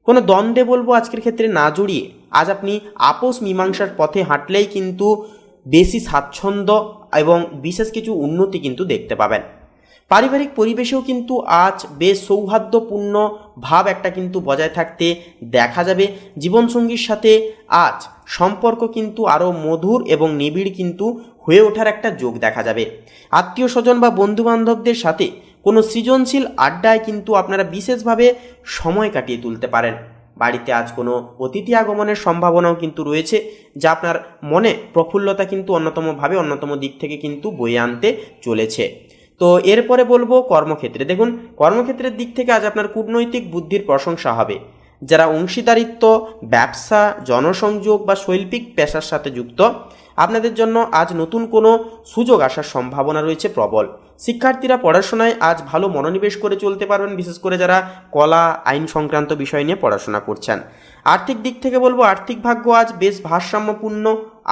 কোনো দ্বন্দ্বে বলবো আজকের ক্ষেত্রে না জড়িয়ে আজ আপনি আপোষ মীমাংসার পথে হাঁটলেই কিন্তু বেশি স্বাচ্ছন্দ্য এবং বিশেষ কিছু উন্নতি কিন্তু দেখতে পাবেন। পারিবারিক পরিবেশেও কিন্তু আজ বেশ সৌহার্দ্যপূর্ণ ভাব একটা কিন্তু বজায় থাকতে দেখা যাবে। জীবনসঙ্গীর সাথে আজ সম্পর্ক কিন্তু আরও মধুর এবং নিবিড় কিন্তু হয়ে ওঠার একটা যোগ দেখা যাবে। আত্মীয় স্বজন বা বন্ধুবান্ধবদের সাথে কোনো সৃজনশীল আড্ডায় কিন্তু আপনারা বিশেষভাবে সময় কাটিয়ে তুলতে পারেন। বাড়িতে আজ কোনো অতিথি আগমনের সম্ভাবনাও কিন্তু রয়েছে, যা আপনার মনে প্রফুল্লতা কিন্তু অন্যতম দিক থেকে কিন্তু বয়ে আনতে চলেছে। তো এরপরে বলবো কর্মক্ষেত্রে। দেখুন, কর্মক্ষেত্রের দিক থেকে আজ আপনার কূটনৈতিক বুদ্ধির প্রশংসা হবে। যারা অংশীদারিত্ব, ব্যবসা, জনসংযোগ বা শৈল্পিক পেশার সাথে যুক্ত, আপনাদের জন্য আজ নতুন কোনো সুযোগ আসার সম্ভাবনা রয়েছে প্রবল। শিক্ষার্থীরা পড়াশোনায় আজ ভালো মনোনিবেশ করে চলতে পারবেন, বিশেষ করে যারা কলা, আইন সংক্রান্ত বিষয় নিয়ে পড়াশোনা করছেন। আর্থিক দিক থেকে বলবো আর্থিক ভাগ্য আজ বেশ ভারসাম্যপূর্ণ।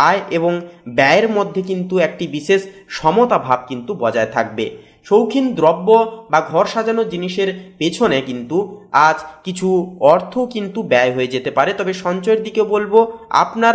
আয় এবং ব্যয়ের মধ্যে কিন্তু একটি বিশেষ সমতা ভাব কিন্তু বজায় থাকবে। শৌখিন দ্রব্য বা ঘর সাজানোর জিনিসের পেছনে কিন্তু আজ কিছু অর্থ কিন্তু ব্যয় হয়ে যেতে পারে, তবে সঞ্চয়ের দিকে বলবো আপনার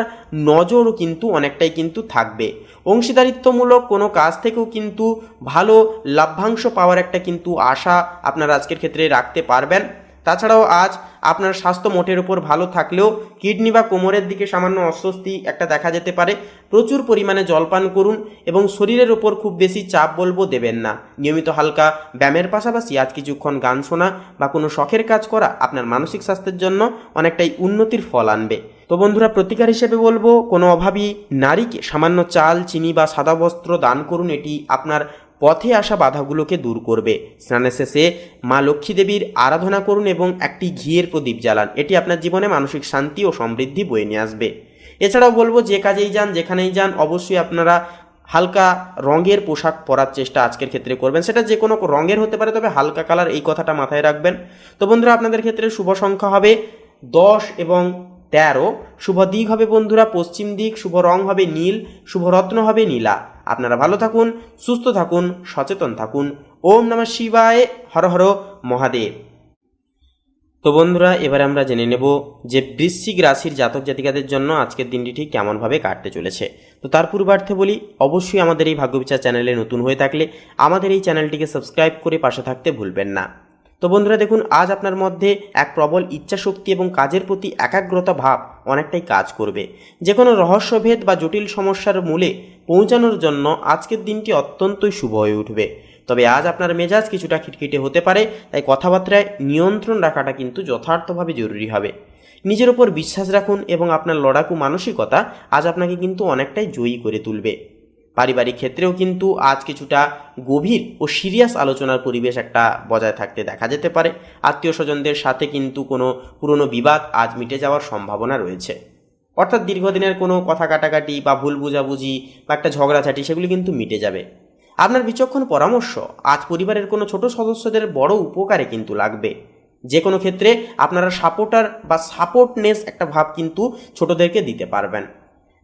নজরও কিন্তু অনেকটাই কিন্তু থাকবে। অংশীদারিত্বমূলক কোনো কাজ থেকেও কিন্তু ভালো লাভ্যাংশ পাওয়ার একটা কিন্তু আশা আপনারা আজকের ক্ষেত্রে রাখতে পারবেন। তাছাড়াও আজ আপনার স্বাস্থ্য মোটের উপর ভালো থাকলেও কিডনি বা কোমরের দিকে সামান্য অস্বস্তি একটা দেখা যেতে পারে। প্রচুর পরিমাণে জলপান করুন এবং শরীরের ওপর খুব বেশি চাপ বলবো দেবেন না। নিয়মিত হালকা ব্যায়ামের পাশাপাশি আজ কিছুক্ষণ গান শোনা বা কোনো শখের কাজ করা আপনার মানসিক স্বাস্থ্যের জন্য অনেকটাই উন্নতির ফল আনবে। তো বন্ধুরা, প্রতিকার হিসেবে বলবো কোনো অভাবী নারীকে সামান্য চাল, চিনি বা সাদা বস্ত্র দান করুন। এটি আপনার পথে আসা বাধাগুলোকে দূর করবে। স্নানের শেষে মা লক্ষ্মী দেবীর আরাধনা করুন এবং একটি ঘিয়ের প্রদীপ জ্বালান। এটি আপনার জীবনে মানসিক শান্তি ও সমৃদ্ধি বয়ে নিয়ে আসবে। এছাড়াও বলবো, যে কাজেই যান, যেখানেই যান, অবশ্যই আপনারা হালকা রঙের পোশাক পরার চেষ্টা আজকের ক্ষেত্রে করবেন। সেটা যে কোনো রঙের হতে পারে, তবে হালকা কালার, এই কথাটা মাথায় রাখবেন। তো বন্ধুরা, আপনাদের ক্ষেত্রে শুভ সংখ্যা হবে 10 এবং 13। শুভ দিক হবে বন্ধুরা পশ্চিম দিক। শুভ রং হবে নীল। শুভ রত্ন হবে নীলা। আপনারা ভালো থাকুন, সুস্থ থাকুন, সচেতন থাকুন। ওম নমঃ শিবায়। হর হর মহাদেব। তো বন্ধুরা, এবারে আমরা জেনে নেব যে বৃশ্চিক রাশির জাতক জাতিকাদের জন্য আজকের দিনটি ঠিক কেমনভাবে কাটতে চলেছে। তো তার পূর্বার্থে বলি, অবশ্যই আমাদের এই ভাগ্যবিচার চ্যানেলে নতুন হয়ে থাকলে আমাদের এই চ্যানেলটিকে সাবস্ক্রাইব করে পাশে থাকতে ভুলবেন না। তো বন্ধুরা দেখুন, আজ আপনার মধ্যে এক প্রবল ইচ্ছাশক্তি এবং কাজের প্রতি একাগ্রতা ভাব অনেকটাই কাজ করবে। যে কোনো রহস্যভেদ বা জটিল সমস্যার মূলে পৌঁছানোর জন্য আজকের দিনটি অত্যন্তই শুভ হয়ে উঠবে। তবে আজ আপনার মেজাজ কিছুটা খিটখিটে হতে পারে, তাই কথাবার্তায় নিয়ন্ত্রণ রাখাটা কিন্তু যথার্থভাবে জরুরি হবে। নিজের ওপর বিশ্বাস রাখুন এবং আপনার লড়াকু মানসিকতা আজ আপনাকে কিন্তু অনেকটাই জয়ী করে তুলবে। পারিবারিক ক্ষেত্রেও কিন্তু আজ কিছুটা গভীর ও সিরিয়াস আলোচনার পরিবেশ একটা বজায় থাকতে দেখা যেতে পারে। আত্মীয় স্বজনদের সাথে কিন্তু কোনো পুরনো বিবাদ আজ মিটে যাওয়ার সম্ভাবনা রয়েছে। অর্থাৎ দীর্ঘদিনের কোনো কথা কাটাকাটি বা ভুল বোঝাবুঝি বা একটা ঝগড়াঝাটি সেগুলি কিন্তু মিটে যাবে। আপনার বিচক্ষণ পরামর্শ আজ পরিবারের কোনো ছোট সদস্যদের বড় উপকারে কিন্তু লাগবে। যে কোনো ক্ষেত্রে আপনারা সাপোর্টার বা সাপোর্টনেস একটা ভাব কিন্তু ছোটদেরকে দিতে পারবেন।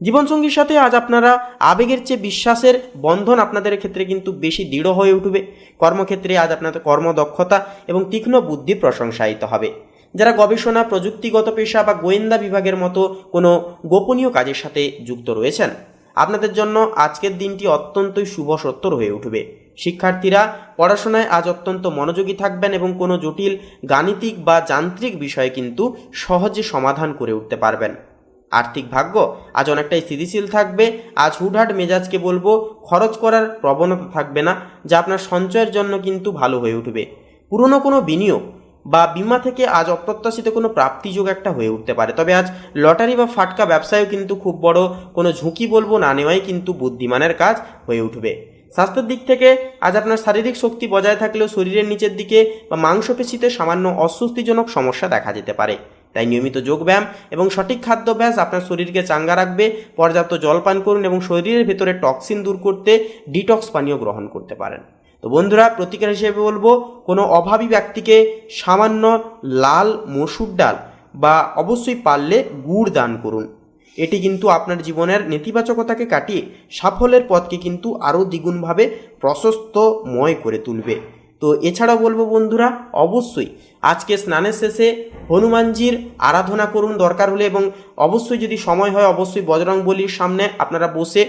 জীবনসঙ্গীর সাথে আজ আপনারা আবেগের চেয়ে বিশ্বাসের বন্ধন আপনাদের ক্ষেত্রে কিন্তু বেশি দৃঢ় হয়ে উঠবে। কর্মক্ষেত্রে আজ আপনাদের কর্মদক্ষতা এবং তীক্ষ্ণ বুদ্ধি প্রশংসায়িত হবে। যারা গবেষণা, প্রযুক্তিগত পেশা বা গোয়েন্দা বিভাগের মতো কোনো গোপনীয় কাজের সাথে যুক্ত রয়েছেন, আপনাদের জন্য আজকের দিনটি অত্যন্তই শুভসত্তর হয়ে উঠবে। শিক্ষার্থীরা পড়াশোনায় আজ অত্যন্ত মনোযোগী থাকবেন এবং কোনো জটিল গাণিতিক বা যান্ত্রিক বিষয়ে কিন্তু সহজে সমাধান করে উঠতে পারবেন। আর্থিক ভাগ্য আজ অনেকটাই স্থিতিশীল থাকবে। আজ হুটহাট মেজাজকে বলবো খরচ করার প্রবণতা থাকবে না, যা আপনার সঞ্চয়ের জন্য কিন্তু ভালো হয়ে উঠবে। পুরনো কোনো বিনিয়োগ বা বিমা থেকে আজ অপ্রত্যাশিত কোনো প্রাপ্তিযোগ একটা হয়ে উঠতে পারে। তবে আজ লটারি বা ফাটকা ব্যবসায়ও কিন্তু খুব বড় কোনো ঝুঁকি বলবো না নেওয়াই কিন্তু বুদ্ধিমানের কাজ হয়ে উঠবে। স্বাস্থ্যের দিক থেকে আজ আপনার শারীরিক শক্তি বজায় থাকলেও শরীরের নিচের দিকে বা মাংসপেশিতে সামান্য অস্বস্তিজনক সমস্যা দেখা যেতে পারে। তাই নিয়মিত যোগব্যায়াম এবং সঠিক খাদ্যাভ্যাস আপনার শরীরকে চাঙ্গা রাখবে। পর্যাপ্ত জল পান করুন এবং শরীরের ভেতরে টক্সিন দূর করতে ডিটক্স পানীয় গ্রহণ করতে পারেন। তো বন্ধুরা, প্রতিকার হিসেবে বলবো, কোনো অভাবী ব্যক্তিকে সামান্য লাল মসুর ডাল বা অবশ্যই পারলে গুড় দান করুন। এটি কিন্তু আপনার জীবনের নেতিবাচকতাকে কাটিয়ে সাফল্যের পথকে কিন্তু আরও দ্বিগুণভাবে প্রশস্তময় করে তুলবে। তো এছাড়াও বলবো বন্ধুরা, অবশ্যই আজকে স্নানের শেষে হনুমানজির আরাধনা করুন দরকার হলে, এবং অবশ্যই যদি সময় হয় অবশ্যই বজরংবলীর সামনে আপনারা বসে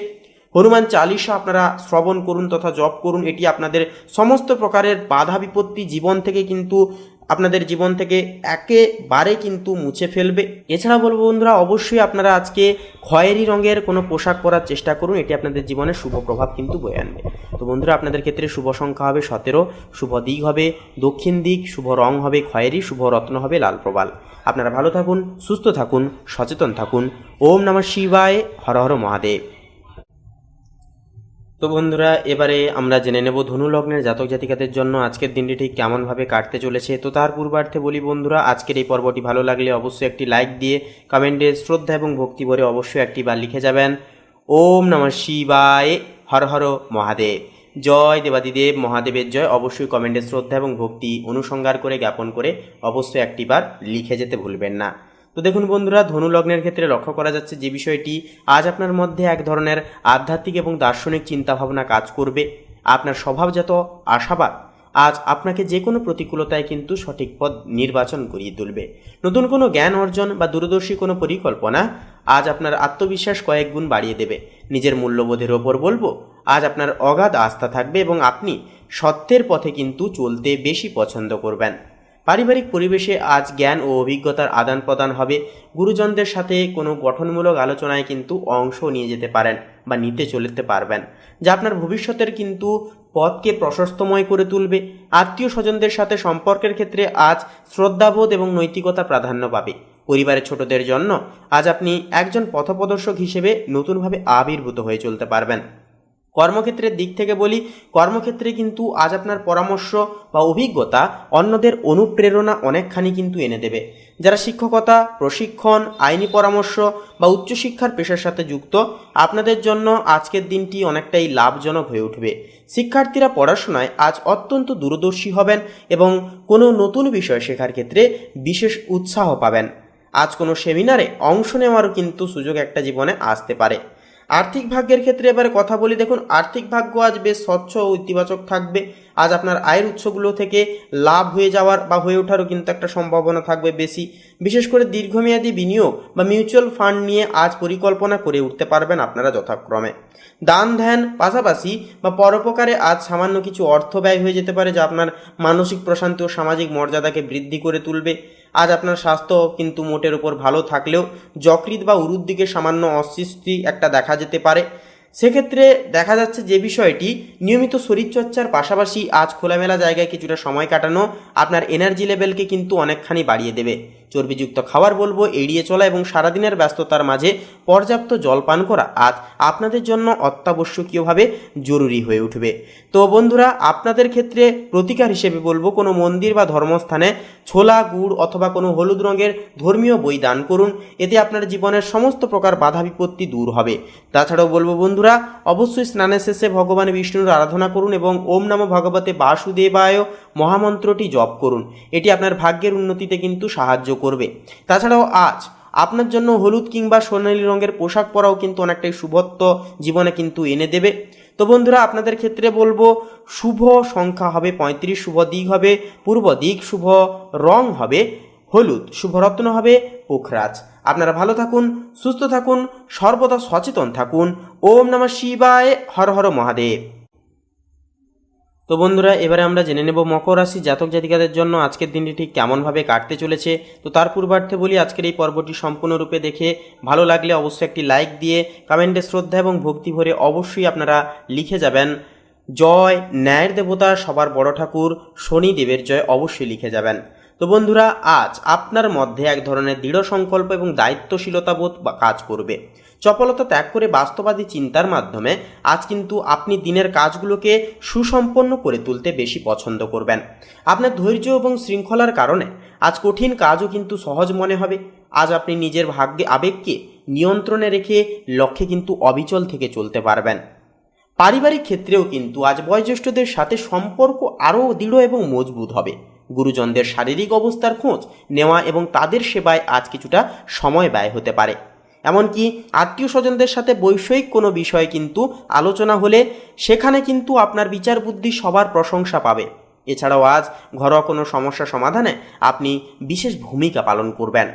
হনুমান চালিসা আপনারা শ্রবণ করুন তথা জপ করুন। এটি আপনাদের সমস্ত প্রকারের বাধা বিপত্তি আপনাদের জীবন থেকে একেবারে কিন্তু মুছে ফেলবে। এছাড়া বলবো বন্ধুরা, অবশ্যই আপনারা আজকে খয়েরি রঙের কোনো পোশাক পরার চেষ্টা করুন, এটি আপনাদের জীবনে শুভ প্রভাব কিন্তু বয়ে আনবে। তো বন্ধুরা, আপনাদের ক্ষেত্রে শুভ সংখ্যা হবে 17, শুভ দিক হবে দক্ষিণ দিক, শুভ রং হবে খয়েরি, শুভ রত্ন হবে লাল প্রবাল। আপনারা ভালো থাকুন, সুস্থ থাকুন, সচেতন থাকুন। ওম নমঃ শিবায়, হর হর মহাদেব। তো বন্ধুরা, এবারে আমরা জেনে নেব ধনু লগ্নের জাতক জাতিকাদের জন্য আজকের দিনটি ঠিক কেমনভাবে কাটতে চলেছে। তো তার পূর্বার্থে বলি বন্ধুরা, আজকের এই পর্বটি ভালো লাগলে অবশ্যই একটি লাইক দিয়ে কমেন্টে শ্রদ্ধা এবং ভক্তি ভরে অবশ্যই একটি বার লিখে যাবেন ওম নমঃ শিবায়, হর হর মহাদেব। জয় দেবাদিদেব মহাদেবের জয়। অবশ্যই কমেন্টে শ্রদ্ধা এবং ভক্তি অনুসংহার করে জ্ঞাপন করে অবশ্যই একটি বার লিখে যেতে ভুলবেন না। তো দেখুন বন্ধুরা, ধনু লগ্নের ক্ষেত্রে লক্ষ্য করা যাচ্ছে যে বিষয়টি, আজ আপনার মধ্যে এক ধরনের আধ্যাত্মিক এবং দার্শনিক চিন্তাভাবনা কাজ করবে। আপনার স্বভাবজাত আশাবাদ আজ আপনাকে যে কোনো প্রতিকূলতায় কিন্তু সঠিক পথ নির্বাচন করিয়ে তুলবে। নতুন কোনো জ্ঞান অর্জন বা দূরদর্শী কোনো পরিকল্পনা আজ আপনার আত্মবিশ্বাস কয়েক গুণ বাড়িয়ে দেবে। নিজের মূল্যবোধের ওপর বলবো, আজ আপনার অগাধ আস্থা থাকবে এবং আপনি সত্যের পথে কিন্তু চলতে বেশি পছন্দ করবেন। পারিবারিক পরিবেশে আজ জ্ঞান ও অভিজ্ঞতার আদান প্রদান হবে। গুরুজনদের সাথে কোনো গঠনমূলক আলোচনায় কিন্তু অংশ নিয়ে যেতে পারেন বা নিতে চলতে পারবেন, যা আপনার ভবিষ্যতের কিন্তু পথকে প্রশস্তময় করে তুলবে। আত্মীয় স্বজনদের সাথে সম্পর্কের ক্ষেত্রে আজ শ্রদ্ধাবোধ এবং নৈতিকতা প্রাধান্য পাবে। পরিবারের ছোটদের জন্য আজ আপনি একজন পথপ্রদর্শক হিসেবে নতুনভাবে আবির্ভূত হয়ে চলতে পারবেন। কর্মক্ষেত্রের দিক থেকে বলি, কর্মক্ষেত্রে কিন্তু আজ আপনার পরামর্শ বা অভিজ্ঞতা অন্যদের অনুপ্রেরণা অনেকখানি কিন্তু এনে দেবে। যারা শিক্ষকতা, প্রশিক্ষণ, আইনি পরামর্শ বা উচ্চশিক্ষার পেশার সাথে যুক্ত, আপনাদের জন্য আজকের দিনটি অনেকটাই লাভজনক হয়ে উঠবে। শিক্ষার্থীরা পড়াশোনায় আজ অত্যন্ত দূরদর্শী হবেন এবং কোনো নতুন বিষয় শেখার ক্ষেত্রে বিশেষ উৎসাহ পাবেন। আজ কোনো সেমিনারে অংশ নেওয়ারও কিন্তু সুযোগ একটা জীবনে আসতে পারে। আর্থিক ভাগ্যের ক্ষেত্রে এবারে কথা বলি, দেখুন আর্থিক ভাগ্য আজ বেশ স্বচ্ছ ও ইতিবাচক থাকবে। আজ আপনার আয়ের উৎসগুলো থেকে লাভ হয়ে যাওয়ার বা হয়ে ওঠারও কিন্তু একটা সম্ভাবনা থাকবে বেশি। বিশেষ করে দীর্ঘমেয়াদী বিনিয়োগ বা মিউচুয়াল ফান্ড নিয়ে আজ পরিকল্পনা করে উঠতে পারবেন আপনারা যথাক্রমে। দান ধ্যান পাশাপাশি বা পরোপকারে আজ সামান্য কিছু অর্থ ব্যয় হয়ে যেতে পারে, যা আপনার মানসিক প্রশান্তি ও সামাজিক মর্যাদাকে বৃদ্ধি করে তুলবে। আজ আপনার স্বাস্থ্য কিন্তু মোটের উপর ভালো থাকলেও যকৃৎ বা উরুর দিকে সামান্য অস্বস্তি একটা দেখা যেতে পারে। সেক্ষেত্রে দেখা যাচ্ছে যে বিষয়টি, নিয়মিত শরীরচর্চার পাশাপাশি আজ খোলামেলা জায়গায় কিছুটা সময় কাটানো আপনার এনার্জি লেভেলকে কিন্তু অনেকখানি বাড়িয়ে দেবে। চর্বিযুক্ত খাবার বলবো এড়িয়ে চলা এবং সারাদিনের ব্যস্ততার মাঝে পর্যাপ্ত জল পান করা আজ আপনাদের জন্য অত্যাবশ্যকীয়ভাবে জরুরি হয়ে উঠবে। তো বন্ধুরা, আপনাদের ক্ষেত্রে প্রতিকার হিসেবে বলবো, কোনো মন্দির বা ধর্মস্থানে ছোলা, গুড় অথবা কোনো হলুদ রঙের ধর্মীয় বই দান করুন। এতে আপনার জীবনের সমস্ত প্রকার বাধা বিপত্তি দূর হবে। তাছাড়াও বলবো বন্ধুরা, অবশ্যই স্নানের শেষে ভগবান বিষ্ণুর আরাধনা করুন এবং ওম নমো ভগবতে বাসুদেবায় মহামন্ত্রটি জপ করুন। এটি আপনার ভাগ্যের উন্নতিতে কিন্তু সাহায্য করবে। তাছাড়াও আজ আপনার জন্য হলুদ কিংবা সোনালী রঙের পোশাক পরাও কিন্তু অনেকটাই শুভত্ব জীবনে কিন্তু এনে দেবে। তো বন্ধুরা, আপনাদের ক্ষেত্রে বলবো শুভ সংখ্যা হবে 35, শুভ দিক হবে পূর্ব দিক, শুভ রং হবে হলুদ, শুভ রত্ন হবে পুখরাজ। আপনারা ভালো থাকুন, সুস্থ থাকুন, সর্বদা সচেতন থাকুন। ওম নমঃ শিবায়, হর হর মহাদেব। তো বন্ধুরা, এবারে আমরা জেনে নেব মকর রাশি জাতক জাতিকাদের জন্য আজকের দিনটি ঠিক কেমনভাবে কাটতে চলেছে। তো তার পূর্বার্থে বলি, আজকের এই পর্বটি সম্পূর্ণরূপে দেখে ভালো লাগলে অবশ্যই একটি লাইক দিয়ে কমেন্টে শ্রদ্ধা এবং ভক্তি ভরে অবশ্যই আপনারা লিখে যাবেন জয় ন্যায়ের দেবতা সবার বড় ঠাকুর শনিদেবের জয়, অবশ্যই লিখে যাবেন। তো বন্ধুরা, আজ আপনার মধ্যে এক ধরনের দৃঢ় সংকল্প এবং দায়িত্বশীলতা বোধ কাজ করবে। চপলতা ত্যাগ করে বাস্তববাদী চিন্তার মাধ্যমে আজ কিন্তু আপনি দিনের কাজগুলোকে সুসম্পন্ন করে তুলতে বেশি পছন্দ করবেন। আপনার ধৈর্য এবং শৃঙ্খলার কারণে আজ কঠিন কাজও কিন্তু সহজ মনে হবে। আজ আপনি নিজের আবেগকে নিয়ন্ত্রণে রেখে লক্ষ্যে কিন্তু অবিচল থেকে চলতে পারবেন। পারিবারিক ক্ষেত্রেও কিন্তু আজ বয়োজ্যেষ্ঠদের সাথে সম্পর্ক আরও দৃঢ় এবং মজবুত হবে। গুরুজনদের শারীরিক অবস্থার খোঁজ নেওয়া এবং তাদের সেবায় আজ কিছুটা সময় ব্যয় হতে পারে। এমনকি আত্মীয় স্বজনদের সাথে বৈষয়িক কোনো বিষয়ে কিন্তু আলোচনা হলে সেখানে কিন্তু আপনার বিচার বুদ্ধি সবার প্রশংসা পাবে। এছাড়াও আজ ঘরোয়া কোনো সমস্যা সমাধানে আপনি বিশেষ ভূমিকা পালন করবেন।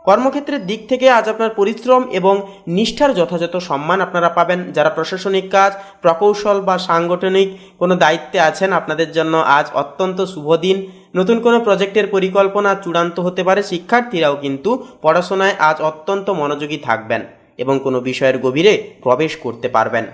কর্মক্ষেত্রের দিক থেকে আজ আপনার পরিশ্রম এবং নিষ্ঠার যথাযথ সম্মান আপনারা পাবেন। যারা প্রশাসনিক কাজ, প্রকৌশল বা সাংগঠনিক কোনো দায়িত্বে আছেন, আপনাদের জন্য আজ অত্যন্ত শুভ দিন। নতুন কোনো প্রজেক্টের পরিকল্পনা চূড়ান্ত হতে পারে। শিক্ষার্থীরাও কিন্তু পড়াশোনায় আজ অত্যন্ত মনোযোগী থাকবেন এবং কোনো বিষয়ের গভীরে প্রবেশ করতে পারবেন।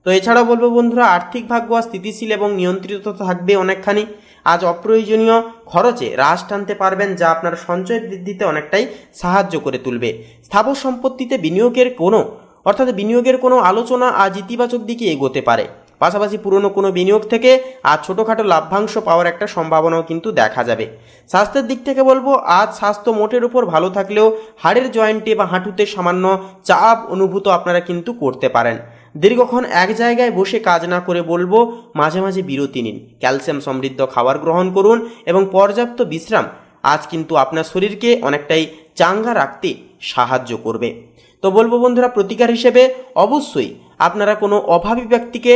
তো এছাড়াও বলবো বন্ধুরা, আর্থিক ভাগ্য স্থিতিশীল এবং নিয়ন্ত্রিত থাকবে অনেকখানি। আজ অপ্রয়োজনীয় খরচে হ্রাস টানতে পারবেন, যা আপনার সঞ্চয় বৃদ্ধিতে অনেকটাই সাহায্য করে তুলবে। স্থাবর সম্পত্তিতে বিনিয়োগের কোনো আলোচনা আজ ইতিবাচক দিকে এগোতে পারে। পাশাপাশি পুরনো কোনো বিনিয়োগ থেকে আজ ছোটোখাটো লাভ্যাংশ পাওয়ার একটা সম্ভাবনাও কিন্তু দেখা যাবে। স্বাস্থ্যের দিক থেকে বলবো, আজ স্বাস্থ্য মোটের উপর ভালো থাকলেও হাড়ের জয়েন্টে বা হাঁটুতে সামান্য চাপ অনুভূত আপনারা কিন্তু করতে পারেন। দীর্ঘক্ষণ এক জায়গায় বসে কাজ না করে বলবো মাঝে মাঝে বিরতি নিন, ক্যালসিয়াম সমৃদ্ধ খাবার গ্রহণ করুন এবং পর্যাপ্ত বিশ্রাম আজ কিন্তু আপনার শরীরকে অনেকটাই চাঙ্গা রাখতে সাহায্য করবে। তো বলবো বন্ধুরা, প্রতিকার হিসেবে অবশ্যই আপনারা কোনো অভাবী ব্যক্তিকে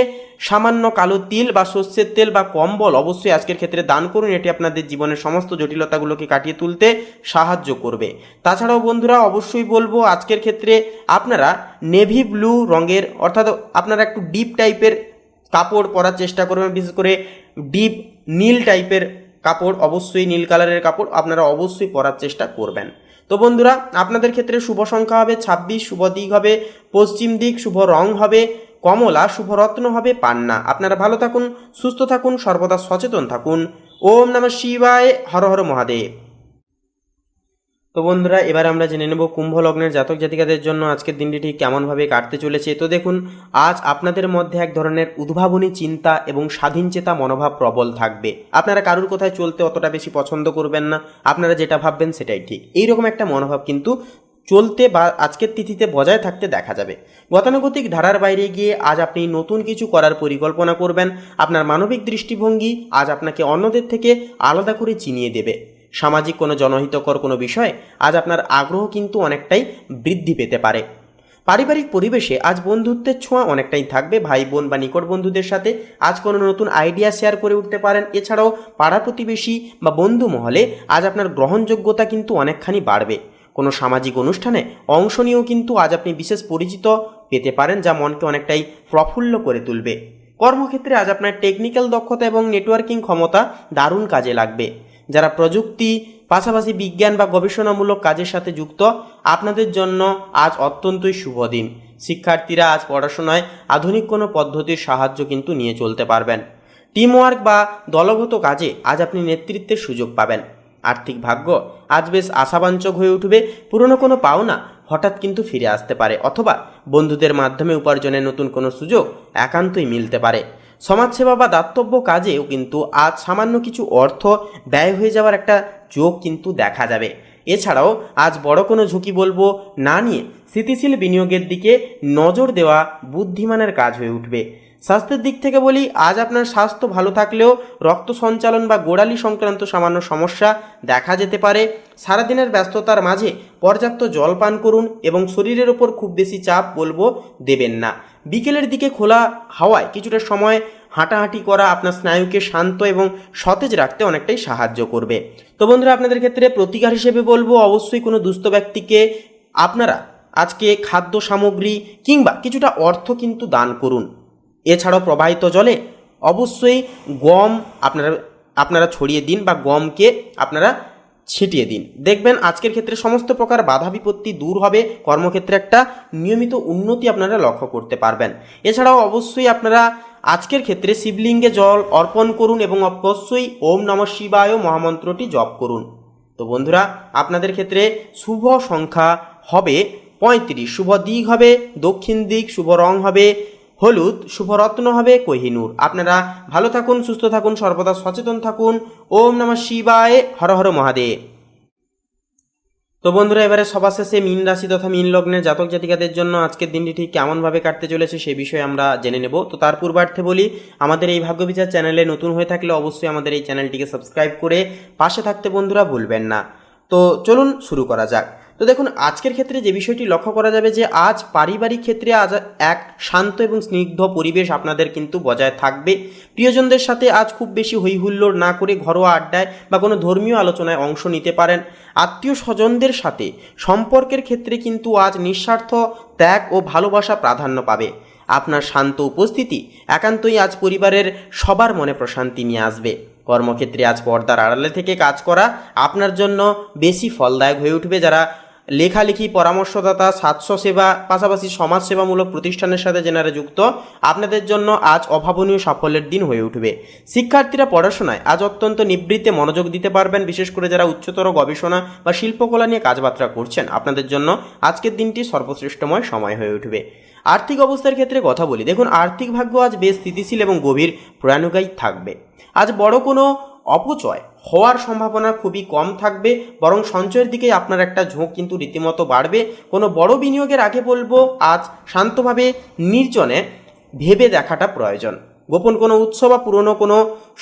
সামান্য কালো তিল বা সর্ষের তেল বা কম্বল অবশ্যই আজকের ক্ষেত্রে দান করুন। এটি আপনাদের জীবনের সমস্ত জটিলতাগুলোকে কাটিয়ে তুলতে সাহায্য করবে। তাছাড়াও বন্ধুরা, অবশ্যই বলবো আজকের ক্ষেত্রে আপনারা নেভি ব্লু রঙের, অর্থাৎ আপনারা একটু ডিপ টাইপের কাপড় পরার চেষ্টা করবেন। বিশেষ করে ডিপ নীল টাইপের কাপড়, অবশ্যই নীল কালারের কাপড় আপনারা অবশ্যই পরার চেষ্টা করবেন। তো বন্ধুরা, আপনাদের ক্ষেত্রে শুভ সংখ্যা হবে 26, শুভ দিক হবে পশ্চিম দিক, শুভ রং হবে কমলা, শুভ রত্ন হবে পান্না। আপনারা ভালো থাকুন, সুস্থ থাকুন, সর্বদা সচেতন থাকুন। ওম নমঃ শিবায়, হর হর মহাদেব। তো বন্ধুরা, এবার আমরা জেনে নেব কুম্ভ লগ্নের জাতক জাতিকাদের জন্য আজকের দিনটি ঠিক কেমনভাবে কাটতে চলেছে। তো দেখুন, আজ আপনাদের মধ্যে এক ধরনের উদ্ভাবনী চিন্তা এবং স্বাধীনচেতা মনোভাব প্রবল থাকবে। আপনারা কারুর কোথায় চলতে অতটা বেশি পছন্দ করবেন না, আপনারা যেটা ভাববেন সেটাই ঠিক, এইরকম একটা মনোভাব কিন্তু চলতে বা আজকের তিথিতে বজায় থাকতে দেখা যাবে। গতানুগতিক ধারার বাইরে গিয়ে আজ আপনি নতুন কিছু করার পরিকল্পনা করবেন। আপনার মানবিক দৃষ্টিভঙ্গি আজ আপনাকে অন্যদের থেকে আলাদা করে চিনিয়ে দেবে। সামাজিক কোনো জনহিতকর কোনো বিষয়ে আজ আপনার আগ্রহ কিন্তু অনেকটাই বৃদ্ধি পেতে পারে। পারিবারিক পরিবেশে আজ বন্ধুত্বের ছোঁয়া অনেকটাই থাকবে। ভাই বোন বা নিকট বন্ধুদের সাথে আজ কোনো নতুন আইডিয়া শেয়ার করে উঠতে পারেন। এছাড়াও পাড়া প্রতিবেশী বা বন্ধু মহলে আজ আপনার গ্রহণযোগ্যতা কিন্তু অনেকখানি বাড়বে। কোনো সামাজিক অনুষ্ঠানে অংশ নিয়েও কিন্তু আজ আপনি বিশেষ পরিচিত পেতে পারেন, যা মনকে অনেকটাই প্রফুল্ল করে তুলবে। কর্মক্ষেত্রে আজ আপনার টেকনিক্যাল দক্ষতা এবং নেটওয়ার্কিং ক্ষমতা দারুণ কাজে লাগবে। যারা প্রযুক্তি পাশাপাশি বিজ্ঞান বা গবেষণামূলক কাজের সাথে যুক্ত, আপনাদের জন্য আজ অত্যন্তই শুভ দিন। শিক্ষার্থীরা আজ পড়াশোনায় আধুনিক কোনো পদ্ধতির সাহায্য কিন্তু নিয়ে চলতে পারবেন। টিমওয়ার্ক বা দলগত কাজে আজ আপনি নেতৃত্বের সুযোগ পাবেন। আর্থিক ভাগ্য আজ বেশ আশাবাঞ্চক হয়ে উঠবে। পুরনো কোনো পাওনা হঠাৎ কিন্তু ফিরে আসতে পারে, অথবা বন্ধুদের মাধ্যমে উপার্জনের নতুন কোনো সুযোগ একান্তই মিলতে পারে। সমাজসেবা বা দাতব্য কাজেও কিন্তু আজ সামান্য কিছু অর্থ ব্যয় হয়ে যাওয়ার একটা যোগ কিন্তু দেখা যাবে। এছাড়াও আজ বড় কোনো ঝুঁকি বলবো না নিয়ে স্থিতিশীল বিনিয়োগের দিকে নজর দেওয়া বুদ্ধিমানের কাজ হয়ে উঠবে। স্বাস্থ্যের দিক থেকে বলি, আজ আপনার স্বাস্থ্য ভালো থাকলেও রক্ত সঞ্চালন বা গোড়ালি সংক্রান্ত সামান্য সমস্যা দেখা যেতে পারে। সারাদিনের ব্যস্ততার মাঝে পর্যাপ্ত জল পান করুন এবং শরীরের ওপর খুব বেশি চাপ বলবো দেবেন না। বিকেলের দিকে খোলা হাওয়ায় কিছুটা সময় হাঁটাহাঁটি করা আপনার স্নায়ুকে শান্ত এবং সতেজ রাখতে অনেকটাই সাহায্য করবে। তো বন্ধুরা, আপনাদের ক্ষেত্রে প্রতিকার হিসেবে বলবো অবশ্যই কোনো দুস্থ ব্যক্তিকে আপনারা আজকে খাদ্য সামগ্রী কিংবা কিছুটা অর্থ কিন্তু দান করুন। এছাড়াও প্রবাহিত জলে অবশ্যই গম আপনারা ছড়িয়ে দিন বা গমকে আপনারা ছিটিয়ে দিন। দেখবেন আজকের ক্ষেত্রে সমস্ত প্রকার বাধা বিপত্তি দূর হবে। কর্মক্ষেত্রে একটা নিয়মিত উন্নতি আপনারা লক্ষ্য করতে পারবেন। এছাড়াও অবশ্যই আপনারা আজকের ক্ষেত্রে শিবলিঙ্গে জল অর্পণ করুন এবং অবশ্যই ওম নমঃ শিবায় মহামন্ত্রটি জপ করুন। তো বন্ধুরা, আপনাদের ক্ষেত্রে শুভ সংখ্যা হবে 35, শুভ দিক হবে দক্ষিণ দিক, শুভ রং হবে হলুদ, শুভ রত্ন হবে কোহিনূর। আপনারা ভালো থাকুন, সুস্থ থাকুন, সর্বদা সচেতন থাকুন। ওম নমঃ শিবায়, হর হর মহাদেব। তো বন্ধুরা, এবারে সবার শেষে মীন রাশি তথা মীন লগ্নের জাতক জাতিকাদের জন্য আজকের দিনটি ঠিক কেমনভাবে কাটতে চলেছে সে বিষয়ে আমরা জেনে নেব। তো তার পূর্বার্থে বলি, আমাদের এই ভাগ্যবিচার চ্যানেলে নতুন হয়ে থাকলে অবশ্যই আমাদের এই চ্যানেলটিকে সাবস্ক্রাইব করে পাশে থাকতে বন্ধুরা ভুলবেন না। তো চলুন শুরু করা যাক। তো দেখুন, আজকের ক্ষেত্রে যে বিষয়টি লক্ষ্য করা যাবে যে আজ পারিবারিক ক্ষেত্রে আজ এক শান্ত এবং স্নিগ্ধ পরিবেশ আপনাদের কিন্তু বজায় থাকবে। প্রিয়জনদের সাথে আজ খুব বেশি হইহুল্লোড় না করে ঘরোয়া আড্ডায় বা কোনো ধর্মীয় আলোচনায় অংশ নিতে পারেন। আত্মীয় স্বজনদের সাথে সম্পর্কের ক্ষেত্রে কিন্তু আজ নিঃস্বার্থ ত্যাগ ও ভালোবাসা প্রাধান্য পাবে। আপনার শান্ত উপস্থিতি একান্তই আজ পরিবারের সবার মনে প্রশান্তি নিয়ে আসবে। কর্মক্ষেত্রে আজ পর্দার আড়ালে থেকে কাজ করা আপনার জন্য বেশি ফলদায়ক হয়ে উঠবে। যারা লেখালেখি, পরামর্শদাতা, স্বাস্থ্যসেবা, পাশাপাশি সমাজসেবামূলক প্রতিষ্ঠানের সাথে যেনারা যুক্ত, আপনাদের জন্য আজ অভাবনীয় সাফল্যের দিন হয়ে উঠবে। শিক্ষার্থীরা পড়াশোনায় আজ অত্যন্ত নিবৃত্তে মনোযোগ দিতে পারবেন। বিশেষ করে যারা উচ্চতর গবেষণা বা শিল্পকলা নিয়ে কাজবার্তা করছেন, আপনাদের জন্য আজকের দিনটি সর্বশ্রেষ্ঠময় সময় হয়ে উঠবে। আর্থিক অবস্থার ক্ষেত্রে কথা বলি, দেখুন আর্থিক ভাগ্য আজ বেশ স্থিতিশীল এবং গভীর প্রয়ানুগায়ী থাকবে। আজ বড় কোনো অপচয় হওয়ার সম্ভাবনা খুবই কম থাকবে, বরং সঞ্চয়ের দিকে আপনার একটা ঝোঁক কিন্তু রীতিমতো বাড়বে। কোনো বড় বিনিয়োগের আগে বলবো আজ শান্তভাবে নির্জনে ভেবে দেখাটা প্রয়োজন। গোপন কোনো উৎস বা পুরনো কোনো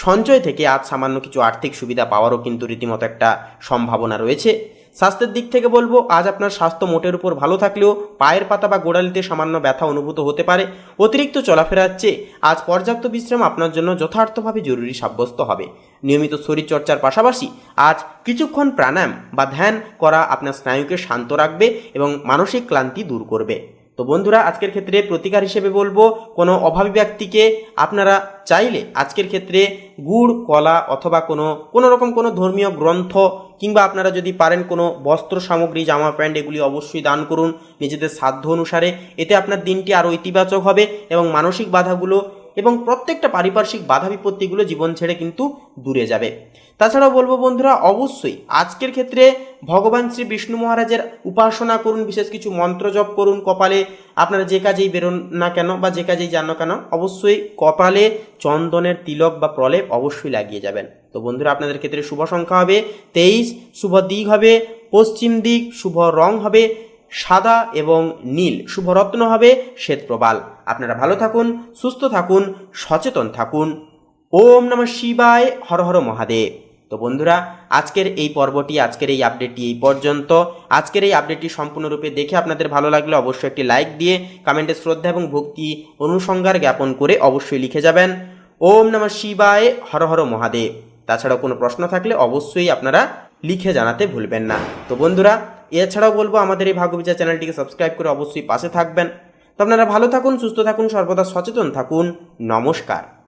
সঞ্চয় থেকে আজ সামান্য কিছু আর্থিক সুবিধা পাওয়ারও কিন্তু রীতিমতো একটা সম্ভাবনা রয়েছে। স্বাস্থ্যের দিক থেকে বলবো আজ আপনার স্বাস্থ্য মোটের উপর ভালো থাকলেও পায়ের পাতা বা গোড়ালিতে সামান্য ব্যথা অনুভূত হতে পারে। অতিরিক্ত চলাফেরার চেয়ে আজ পর্যাপ্ত বিশ্রাম আপনার জন্য যথার্থভাবে জরুরি সাব্যস্ত হবে। নিয়মিত শরীরচর্চার পাশাপাশি আজ কিছুক্ষণ প্রাণায়াম বা ধ্যান করা আপনার স্নায়ুকে শান্ত রাখবে এবং মানসিক ক্লান্তি দূর করবে। তো বন্ধুরা, আজকের ক্ষেত্রে প্রতিকার হিসেবে বলবো, কোনো অভাবী ব্যক্তিকে আপনারা চাইলে আজকের ক্ষেত্রে গুড়, কলা অথবা কোনো রকম কোনো ধর্মীয় গ্রন্থ কিংবা আপনারা যদি পারেন কোনো বস্ত্র সামগ্রী, জামা প্যান্ট, এগুলি অবশ্যই দান করুন নিজেদের সাধ্য অনুসারে। এতে আপনার দিনটি আরও ইতিবাচক হবে এবং মানসিক বাধাগুলো এবং প্রত্যেকটা পারিপার্শ্বিক বাধা বিপত্তিগুলো জীবন ছেড়ে কিন্তু দূরে যাবে। তাছাড়াও বলবো বন্ধুরা, অবশ্যই আজকের ক্ষেত্রে ভগবান শ্রী বিষ্ণু মহারাজের উপাসনা করুন, বিশেষ কিছু মন্ত্র জপ করুন। কপালে আপনারা যে কাজেই বেরোন না কেন বা যে কাজেই যান না কেন, অবশ্যই কপালে চন্দনের তিলক বা প্রলেপ অবশ্যই লাগিয়ে যাবেন। তো বন্ধুরা, আপনাদের ক্ষেত্রে শুভ সংখ্যা হবে 23, শুভ দিক হবে পশ্চিম দিক, শুভ রং হবে সাদা এবং নীল, শুভ রত্ন হবে শ্বেতপ্রবাল। আপনারা ভালো থাকুন, সুস্থ থাকুন, সচেতন থাকুন। ওম নমঃ শিবায়, হর হর মহাদেব। তো বন্ধুরা, আজকের এই পর্বটি, আজকের এই আপডেটটি এই পর্যন্ত। আজকের এই আপডেটটি সম্পূর্ণরূপে দেখে আপনাদের ভালো লাগলে অবশ্যই একটি লাইক দিয়ে কমেন্টে শ্রদ্ধা এবং ভক্তি অনুসংহার জ্ঞাপন করে অবশ্যই লিখে যাবেন ওম নমঃ শিবায়, হর হর মহাদেব। তাছাড়াও কোনো প্রশ্ন থাকলে অবশ্যই আপনারা লিখে জানাতে ভুলবেন না। তো বন্ধুরা, এছাড়াও বলবো আমাদের এই ভাগ্যবিচার চ্যানেলটিকে সাবস্ক্রাইব করে অবশ্যই পাশে থাকবেন। তো আপনারা ভালো থাকুন, সুস্থ থাকুন, সর্বদা সচেতন থাকুন। নমস্কার।